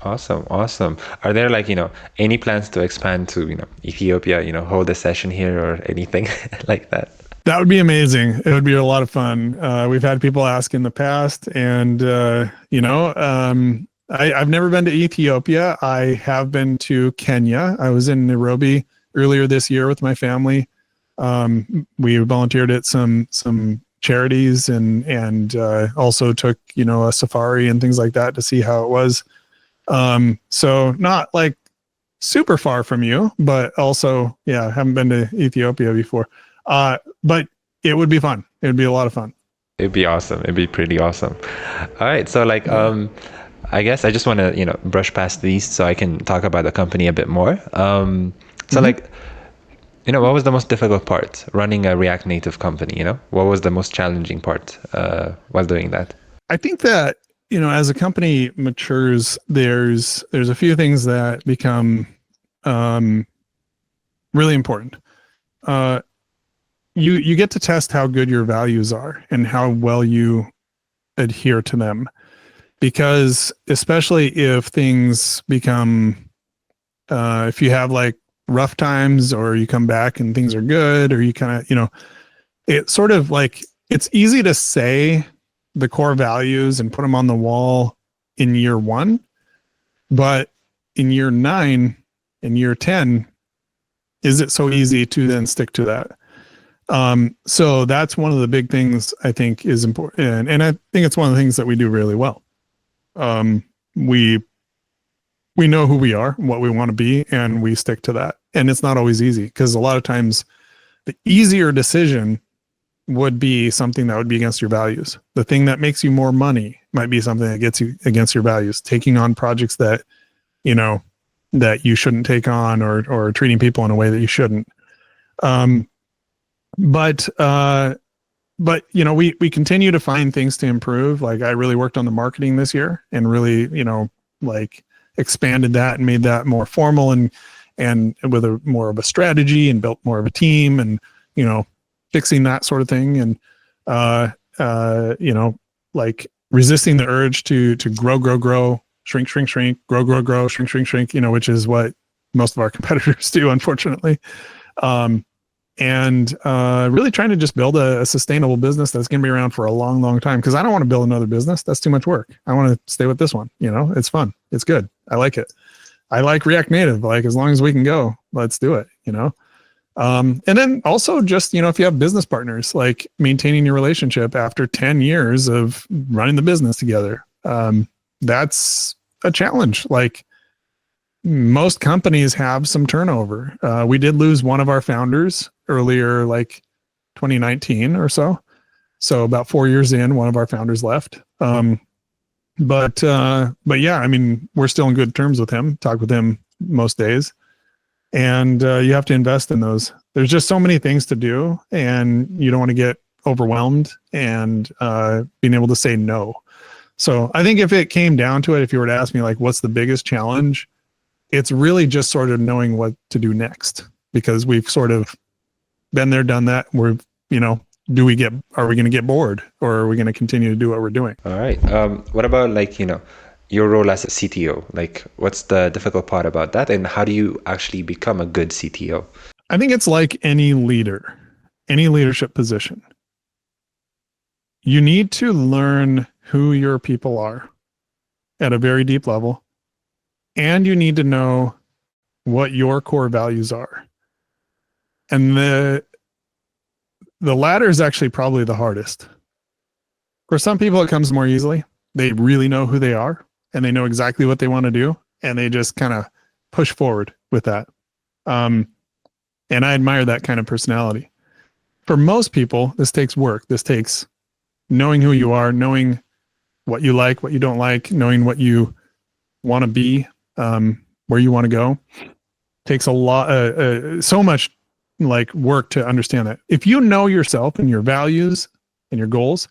Awesome. Are there any plans to expand to Ethiopia, hold a session here or anything like that? That would be amazing. It would be a lot of fun. We've had people ask in the past, and I've never been to Ethiopia. I have been to Kenya. I was in Nairobi earlier this year with my family. We volunteered at some charities and also took a safari and things like that to see how it was. So not like super far from you, but also, haven't been to Ethiopia before. But it would be fun. It would be a lot of fun. It'd be awesome. It'd be pretty awesome. All right. So I guess I just want to, brush past these so I can talk about the company a bit more. What was the most difficult part running a React Native company? What was the most challenging part while doing that? I think that, as a company matures, there's a few things that become really important. You get to test how good your values are and how well you adhere to them, because especially if things become, if you have like rough times or you come back and things are good, or you kind of, it's sort of like, it's easy to say the core values and put them on the wall in year 1, but in year 9 and year 10, is it so easy to then stick to that? So that's one of the big things I think is important. And I think it's one of the things that we do really well. We know who we are, what we want to be, and we stick to that. And it's not always easy, because a lot of times the easier decision would be something that would be against your values. The thing that makes you more money might be something that gets you against your values. Taking on projects that, that you shouldn't take on, or treating people in a way that you shouldn't. But we continue to find things to improve. Like, I really worked on the marketing this year and really, expanded that and made that more formal and with a more of a strategy, and built more of a team, and, fixing that sort of thing. And, resisting the urge to grow, shrink, grow, shrink, which is what most of our competitors do, unfortunately. And really trying to just build a sustainable business that's going to be around for a long, long time. Because I don't want to build another business. That's too much work. I want to stay with this one. It's fun. It's good. I like it. I like React Native. Like, as long as we can go, let's do it. And then also just, if you have business partners, like maintaining your relationship after 10 years of running the business together, that's a challenge. Like, most companies have some turnover. We did lose one of our founders earlier, like 2019 or so. So about 4 years in, one of our founders left. But yeah, I mean, we're still in good terms with him, talk with him most days. And you have to invest in those. There's just so many things to do, and you don't want to get overwhelmed, and being able to say no. So I think if it came down to it, if you were to ask me, like, what's the biggest challenge, it's really just sort of knowing what to do next, because we've sort of been there, done that. We're, are we going to get bored, or are we going to continue to do what we're doing? All right. What about your role as a CTO? Like, what's the difficult part about that, and how do you actually become a good CTO? I think it's like any leader, any leadership position. You need to learn who your people are at a very deep level, and you need to know what your core values are. And the latter is actually probably the hardest. For some people, it comes more easily. They really know who they are, and they know exactly what they want to do, and they just kind of push forward with that. And I admire that kind of personality. For most people, this takes work. This takes knowing who you are, knowing what you like, what you don't like, knowing what you want to be, where you want to go. Takes a lot, so much like work to understand that. If you know yourself and your values and your goals,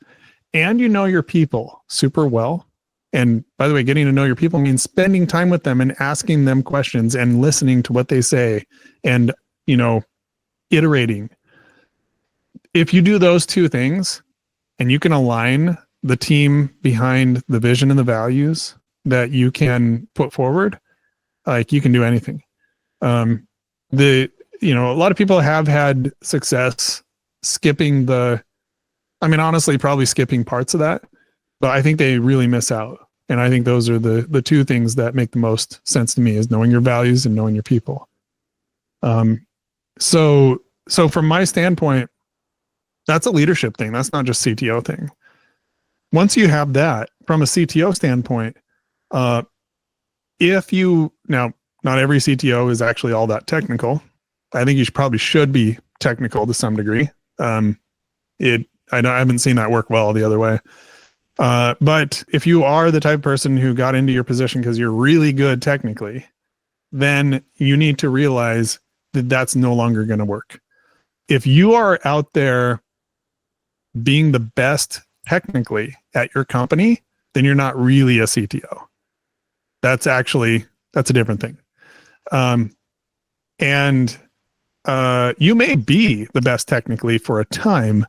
and you know your people super well, and by the way, getting to know your people means spending time with them and asking them questions and listening to what they say and, iterating. If you do those two things and you can align the team behind the vision and the values that you can put forward, like you can do anything. A lot of people have had success skipping honestly, probably skipping parts of that, but I think they really miss out. And I think those are the two things that make the most sense to me, is knowing your values and knowing your people. So from my standpoint, that's a leadership thing. That's not just CTO thing. Once you have that from a CTO standpoint, not every CTO is actually all that technical. I think you probably should be technical to some degree. I haven't seen that work well the other way. But if you are the type of person who got into your position because you're really good technically, then you need to realize that that's no longer going to work. If you are out there being the best technically at your company, then you're not really a CTO. That's a different thing. You may be the best technically for a time,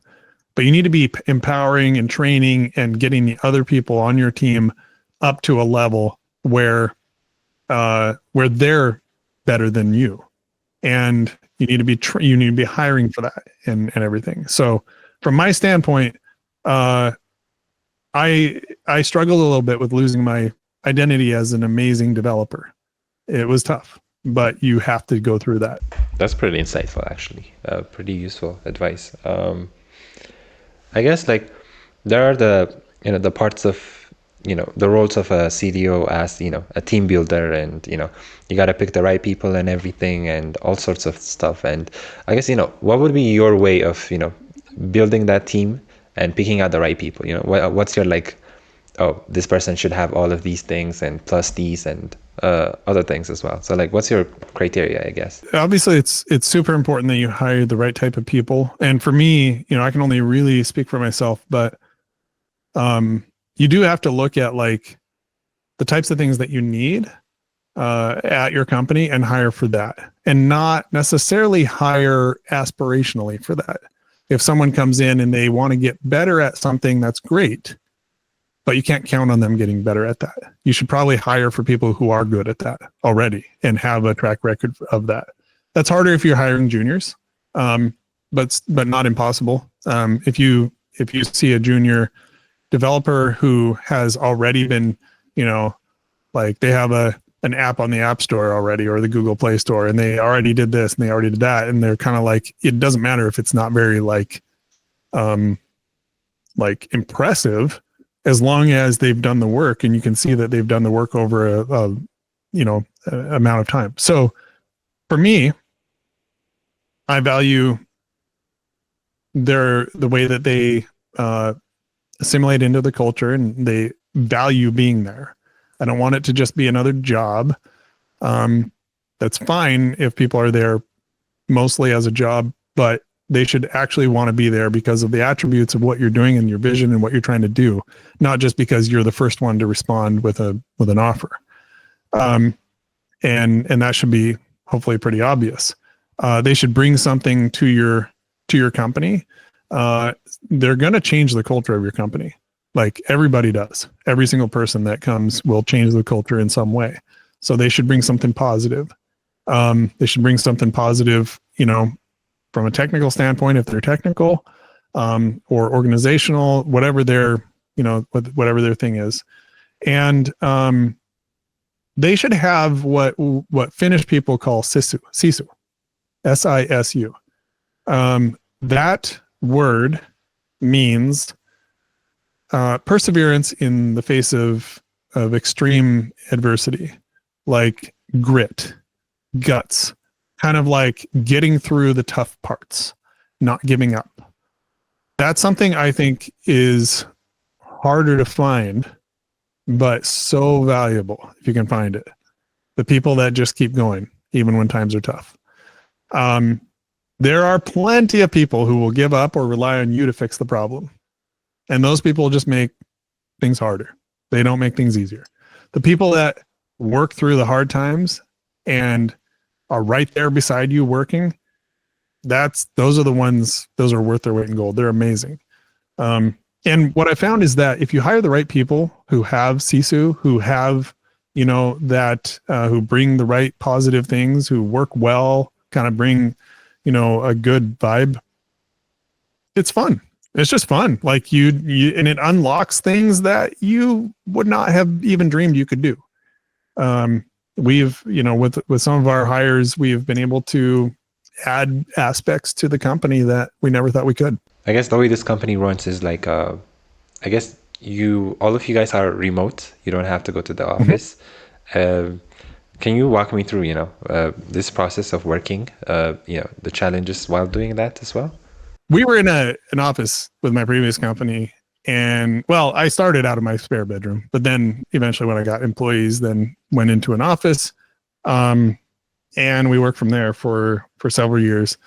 but you need to be empowering and training and getting the other people on your team up to a level where they're better than you, and you need to be hiring for that and everything. So from my standpoint, I struggled a little bit with losing my identity as an amazing developer. It was tough, but you have to go through that. That's pretty insightful, actually. Pretty useful advice. I guess like there are the parts of the roles of a CTO as a team builder, and you got to pick the right people and everything and all sorts of stuff. And I guess what would be your way of building that team and picking out the right people? What's your this person should have all of these things and plus these and other things as well. So what's your criteria, I guess? Obviously it's super important that you hire the right type of people. And for me, I can only really speak for myself, but you do have to look at the types of things that you need at your company and hire for that, and not necessarily hire aspirationally for that. If someone comes in and they want to get better at something, that's great, but you can't count on them getting better at that. You should probably hire for people who are good at that already and have a track record of that. That's harder if you're hiring juniors, but not impossible. If you see a junior developer who has already been, they have an app on the App Store already or the Google Play Store, and they already did this and they already did that, and they're kind of it doesn't matter if it's not very impressive, as long as they've done the work and you can see that they've done the work over a amount of time. So for me, I value the way that they assimilate into the culture and they value being there. I don't want it to just be another job. That's fine if people are there mostly as a job, but they should actually want to be there because of the attributes of what you're doing and your vision and what you're trying to do, not just because you're the first one to respond with an offer. And that should be hopefully pretty obvious. They should bring something to your company. They're going to change the culture of your company. Like everybody does. Every single person that comes will change the culture in some way. So they should bring something positive. They should bring something positive, from a technical standpoint, if they're technical, or organizational, whatever their thing is. And they should have what Finnish people call sisu, SISU. That word means perseverance in the face of extreme adversity, like grit, guts, kind of like getting through the tough parts, not giving up. That's something I think is harder to find, but so valuable if you can find it. The people that just keep going even when times are tough. There are plenty of people who will give up or rely on you to fix the problem. And those people just make things harder. They don't make things easier. The people that work through the hard times and are right there beside you working, those are the ones, those are worth their weight in gold. They're amazing. And what I found is that if you hire the right people who have sisu, who have, who bring the right positive things, who work well, kind of bring, a good vibe, it's fun. It's just fun. Like you and it unlocks things that you would not have even dreamed you could do. We've, with some of our hires, we've been able to add aspects to the company that we never thought we could. I guess the way this company runs is like, I guess all of you guys are remote. You don't have to go to the office. Can you walk me through, this process of working, the challenges while doing that as well? We were in an office with my previous company, and well, I started out of my spare bedroom, but then eventually when I got employees, then went into an office, and we worked from there for several years.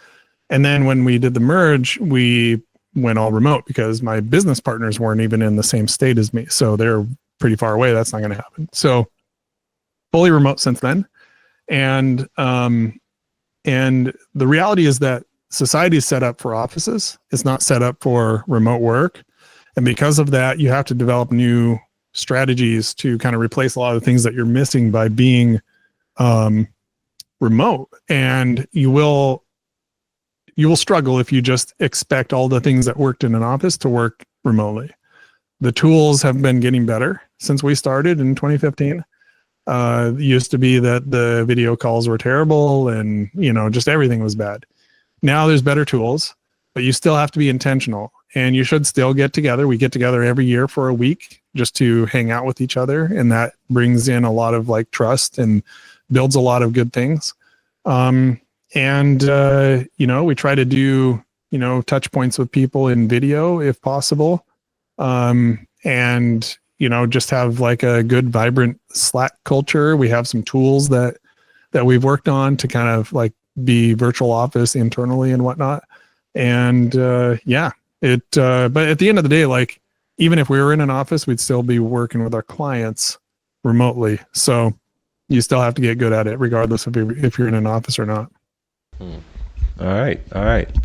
And then when we did the merge, we went all remote because my business partners weren't even in the same state as me. So they're pretty far away. That's not going to happen. So fully remote since then. And the reality is that society is set up for offices. It's not set up for remote work. And because of that, you have to develop new strategies to kind of replace a lot of the things that you're missing by being remote. And you will struggle if you just expect all the things that worked in an office to work remotely. The tools have been getting better since we started in 2015. It used to be that the video calls were terrible and, just everything was bad. Now there's better tools, but you still have to be intentional, and you should still get together. We get together every year for a week just to hang out with each other. And that brings in a lot of like trust and builds a lot of good things. We try to do, touch points with people in video if possible. Just have like a good, vibrant Slack culture. We have some tools that we've worked on to kind of like be virtual office internally and whatnot. And but at the end of the day, like even if we were in an office, we'd still be working with our clients remotely. So you still have to get good at it regardless of if you're in an office or not. All right.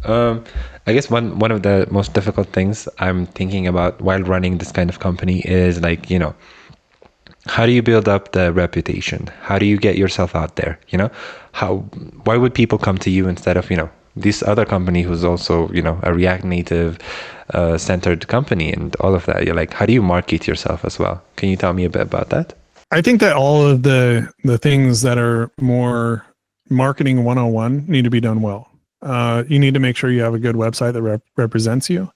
I guess one of the most difficult things I'm thinking about while running this kind of company is like, how do you build up the reputation? How do you get yourself out there? Why would people come to you instead of, this other company who's also, a React Native centered company and all of that? You're like, how do you market yourself as well? Can you tell me a bit about that? I think that all of the things that are more marketing 101 need to be done well. You need to make sure you have a good website that represents you.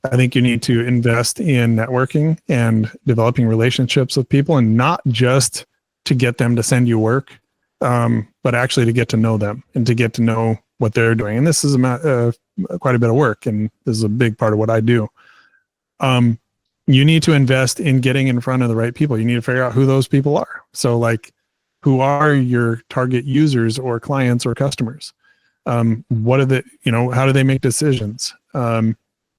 I think you need to invest in networking and developing relationships with people, and not just to get them to send you work, but actually to get to know them and to get to know what they're doing. And this is quite a bit of work, and this is a big part of what I do. You need to invest in getting in front of the right people. You need to figure out who those people are. So like, who are your target users or clients or customers? What are the, how do they make decisions?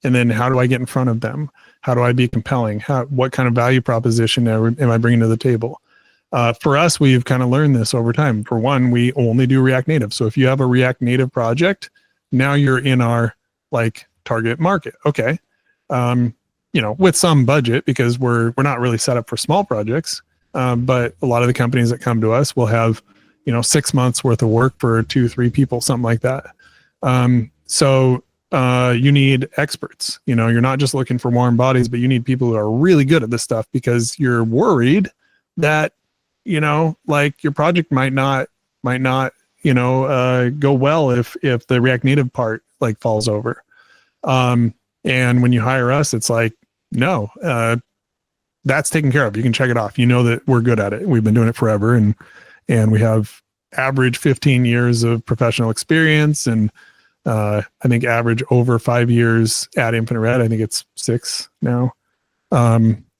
And then how do I get in front of them? How do I be compelling? What kind of value proposition am I bringing to the table? For us, we've kind of learned this over time. For one, we only do React Native. So if you have a React Native project, now you're in our like target market. Okay. With some budget, because we're not really set up for small projects. But a lot of the companies that come to us will have, 6 months worth of work for 2-3 people, something like that. So you need experts. You're not just looking for warm bodies, but you need people who are really good at this stuff, because you're worried that, like your project might not, go well if the React Native part like falls over. And when you hire us, it's like, no, that's taken care of. You can check it off. You know that we're good at it. We've been doing it forever, and we have average 15 years of professional experience, and I think average over 5 years at Infinite Red. I think it's 6 now.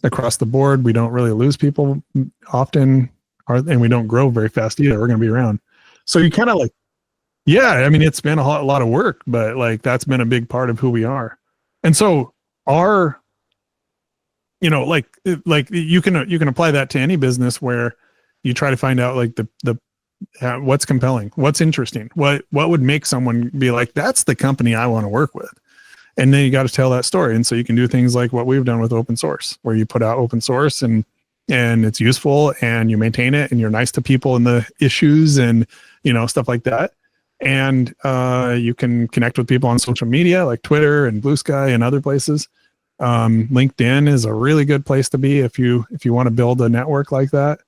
Across the board, we don't really lose people often, and we don't grow very fast either. We're going to be around. So you kind of like, yeah, I mean, it's been a lot of work, but like that's been a big part of who we are. And so our, like you can apply that to any business where you try to find out like the what's compelling, what's interesting, what would make someone be like, that's the company I want to work with. And then you got to tell that story. And so you can do things like what we've done with open source, where you put out open source and it's useful and you maintain it and you're nice to people in the issues and, stuff like that. And you can connect with people on social media like Twitter and Blue Sky and other places. LinkedIn is a really good place to be if you want to build a network like that.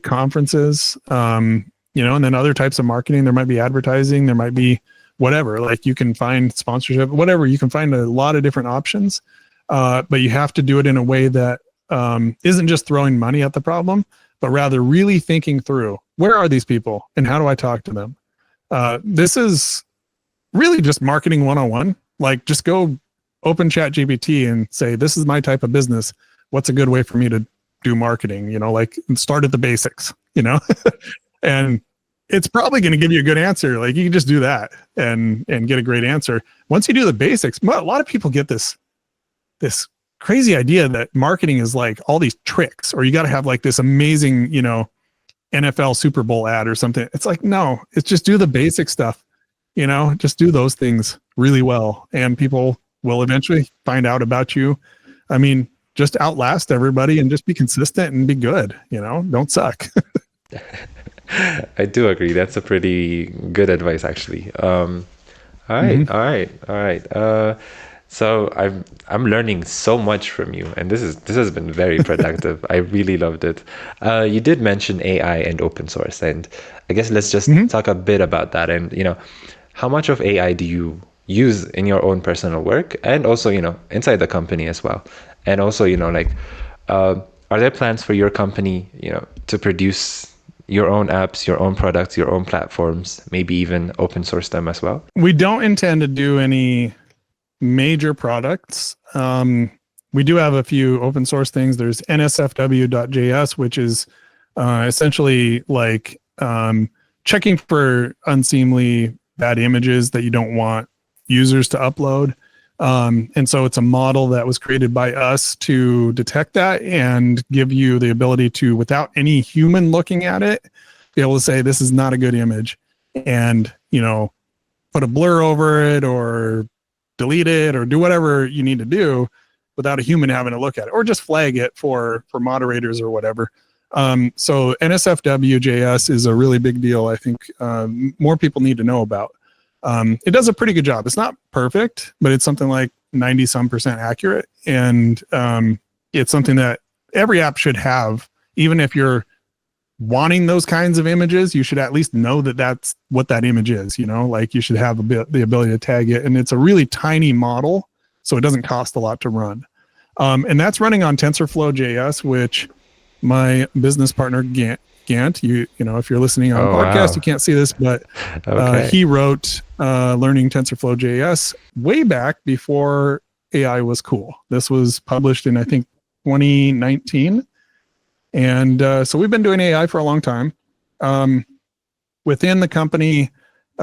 Conferences, and then other types of marketing. There might be advertising, there might be whatever, like you can find sponsorship, whatever, you can find a lot of different options. But you have to do it in a way that isn't just throwing money at the problem, but rather really thinking through, where are these people and how do I talk to them? This is really just marketing 101. Like just go open ChatGPT and say, this is my type of business. What's a good way for me to do marketing? Like start at the basics, and it's probably going to give you a good answer. Like you can just do that and get a great answer. Once you do the basics, a lot of people get this crazy idea that marketing is like all these tricks, or you got to have like this amazing, NFL Super Bowl ad or something. It's like, no, it's just do the basic stuff, just do those things really well. And people will eventually find out about you. I mean, just outlast everybody and just be consistent and be good, don't suck. I do agree. That's a pretty good advice, actually. All right. So I'm learning so much from you, and this has been very productive. I really loved it. You did mention AI and open source, and I guess let's just talk a bit about that. And how much of AI do you use in your own personal work, and also inside the company as well? And also are there plans for your company to produce your own apps, your own products, your own platforms, maybe even open source them as well? We don't intend to do any major products. We do have a few open source things. There's nsfw.js, which is essentially like checking for unseemly bad images that you don't want users to upload. And so it's a model that was created by us to detect that and give you the ability to, without any human looking at it, be able to say, this is not a good image, and, put a blur over it or delete it or do whatever you need to do without a human having to look at it, or just flag it for moderators or whatever. So NSFW.js is a really big deal. I think more people need to know about. It does a pretty good job. It's not perfect, but it's something like 90% accurate. And it's something that every app should have. Even if you're wanting those kinds of images, you should at least know that that's what that image is, like you should have the ability to tag it. And it's a really tiny model, so it doesn't cost a lot to run. And that's running on TensorFlow.js, which my business partner, Gant, if you're listening on podcast, wow, you can't see this, but okay, he wrote Learning TensorFlow.js way back before AI was cool. This was published in, I think, 2019. And so we've been doing AI for a long time. Within the company,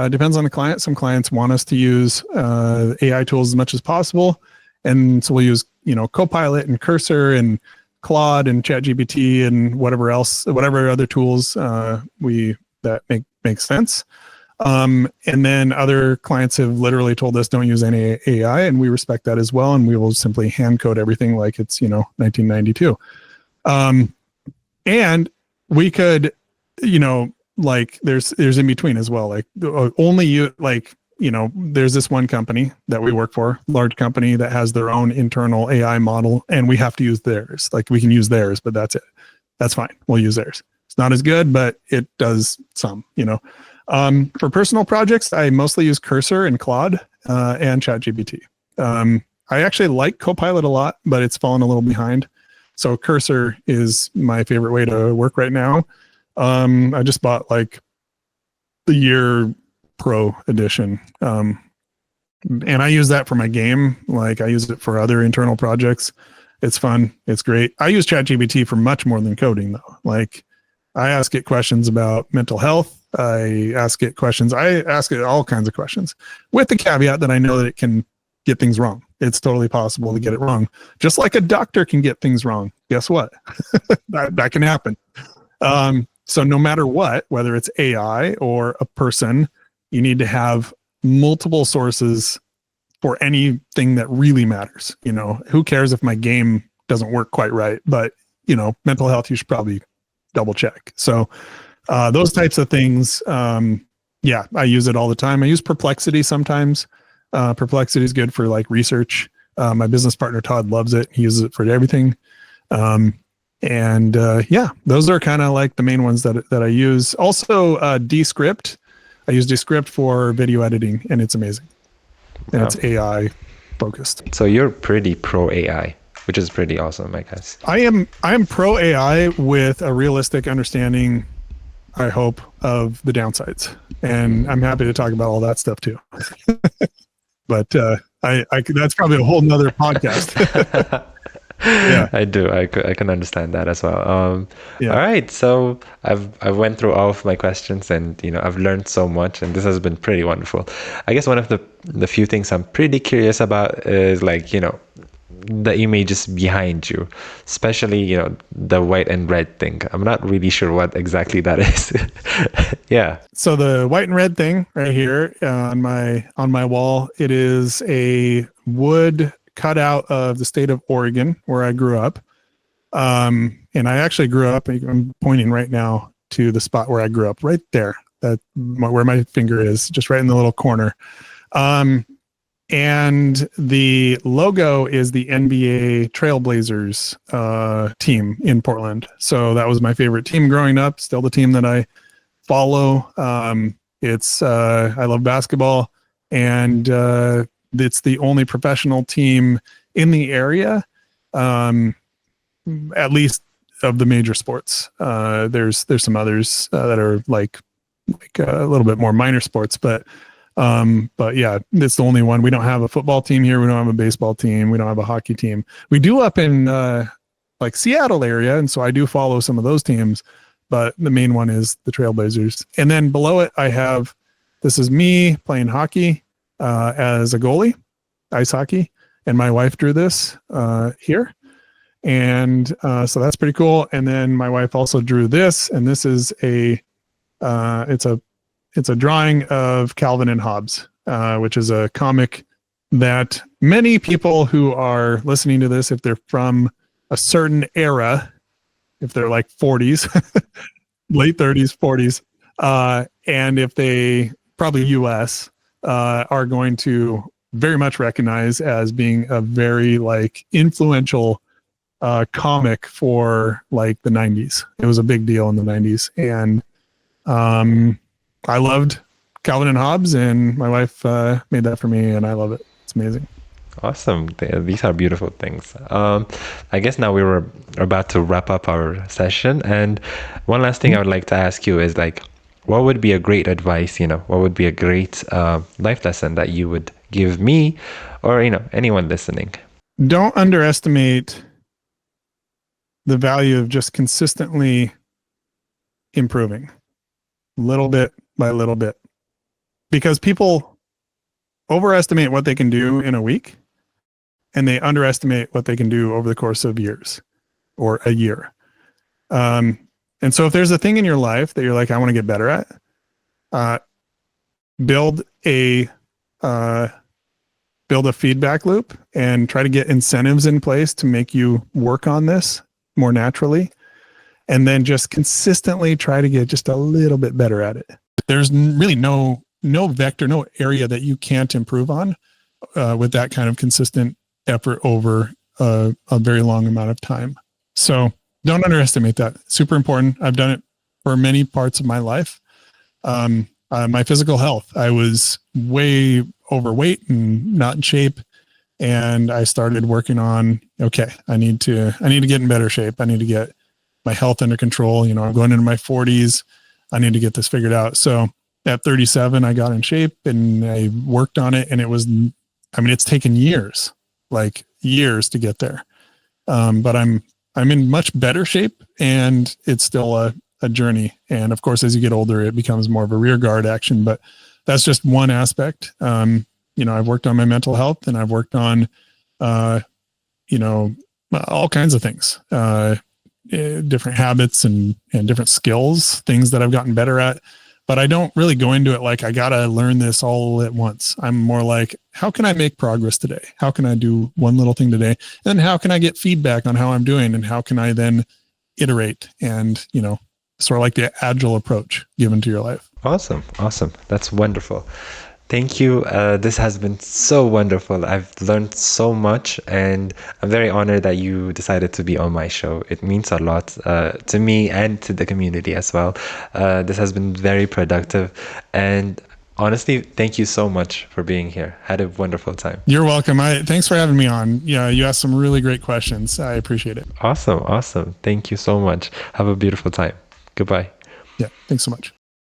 depends on the client. Some clients want us to use AI tools as much as possible. And so we'll use, Copilot and Cursor and Claude and ChatGPT and whatever other tools that make sense. And then other clients have literally told us don't use any AI, and we respect that as well. And we will simply hand code everything like it's 1992. And we could, like there's in between as well. Like only you, like, there's this one company that we work for, large company that has their own internal AI model, and we have to use theirs. Like we can use theirs, but that's it. That's fine. We'll use theirs. It's not as good, but it does some, For personal projects, I mostly use Cursor and Claude and ChatGPT. I actually like Copilot a lot, but it's fallen a little behind. So Cursor is my favorite way to work right now. I just bought like the Year Pro edition. And I use that for my game. Like I use it for other internal projects. It's fun. It's great. I use ChatGPT for much more than coding though. Like I ask it questions about mental health I ask it questions. I ask it all kinds of questions, with the caveat that I know that it can get things wrong. It's totally possible to get it wrong, just like a doctor can get things wrong. Guess what? that can happen. So no matter what, whether it's AI or a person, you need to have multiple sources for anything that really matters. Who cares if my game doesn't work quite right? But mental health, you should probably double check. So those types of things, yeah, I use it all the time. I use Perplexity sometimes. Perplexity is good for like research. My business partner Todd loves it. He uses it for everything. Yeah, those are kind of like the main ones that I use. Also, Descript. I use Descript for video editing, and it's amazing. And it's AI focused. So you're pretty pro AI, which is pretty awesome, I guess. I am pro AI with a realistic understanding, I hope, of the downsides, and I'm happy to talk about all that stuff too. But I that's probably a whole nother podcast. Yeah, I do. I can understand that as well. Yeah. All right, so I've went through all of my questions, and I've learned so much, and this has been pretty wonderful. I guess one of the few things I'm pretty curious about is like the images behind you, especially the white and red thing. I'm not really sure what exactly that is. Yeah. So the white and red thing right here on my wall, it is a wood cutout of the state of Oregon, where I grew up. And I actually grew up, I'm pointing right now to the spot where I grew up, right there, where my finger is, just right in the little corner. And the logo is the NBA Trailblazers team in Portland. So that was my favorite team growing up, still the team that I follow. I love basketball, and it's the only professional team in the area, at least of the major sports. There's some others that are like a little bit more minor sports, but yeah, it's the only one. We don't have a football team here. We don't have a baseball team. We don't have a hockey team. We do up in like Seattle area, and so I do follow some of those teams, but the main one is the Trailblazers. And then below it, this is me playing hockey as a goalie, ice hockey, and my wife drew this here. And so that's pretty cool. And then my wife also drew this, and this is it's a drawing of Calvin and Hobbes, which is a comic that many people who are listening to this, if they're from a certain era, if they're like 40s, late 30s, 40s, and if they probably US, are going to very much recognize as being a very like influential comic for like the 90s. It was a big deal in the 90s. And I loved Calvin and Hobbes, and my wife made that for me, and I love it. It's amazing. Awesome. These are beautiful things. I guess now we were about to wrap up our session. And one last thing I would like to ask you is like, what would be a great advice, what would be a great life lesson that you would give me or, anyone listening? Don't underestimate the value of just consistently improving little bit by little bit, because people overestimate what they can do in a week, and they underestimate what they can do over the course of years or a year. And so if there's a thing in your life that you're like, I want to get better at, build a feedback loop and try to get incentives in place to make you work on this more naturally. And then just consistently try to get just a little bit better at it. There's really no vector, no area that you can't improve on with that kind of consistent effort over a very long amount of time. So don't underestimate that. Super important. I've done it for many parts of my life. My physical health, I was way overweight and not in shape. And I started working on, okay, I need to get in better shape. I need to get my health under control. I'm going into my 40s. I need to get this figured out. So at 37, I got in shape and I worked on it. And it's taken years to get there. But I'm in much better shape, and it's still a journey. And of course, as you get older, it becomes more of a rear guard action, but that's just one aspect. I've worked on my mental health, and I've worked on, all kinds of things, different habits and different skills, things that I've gotten better at. But I don't really go into it like I got to learn this all at once. I'm more like, how can I make progress today? How can I do one little thing today? And how can I get feedback on how I'm doing? And how can I then iterate and, sort of like the agile approach given to your life. Awesome. That's wonderful. Thank you. This has been so wonderful. I've learned so much, and I'm very honored that you decided to be on my show. It means a lot to me and to the community as well. This has been very productive, and honestly, thank you so much for being here. Had a wonderful time. You're welcome. Thanks for having me on. Yeah, you asked some really great questions. I appreciate it. Awesome. Thank you so much. Have a beautiful time. Goodbye. Yeah, thanks so much.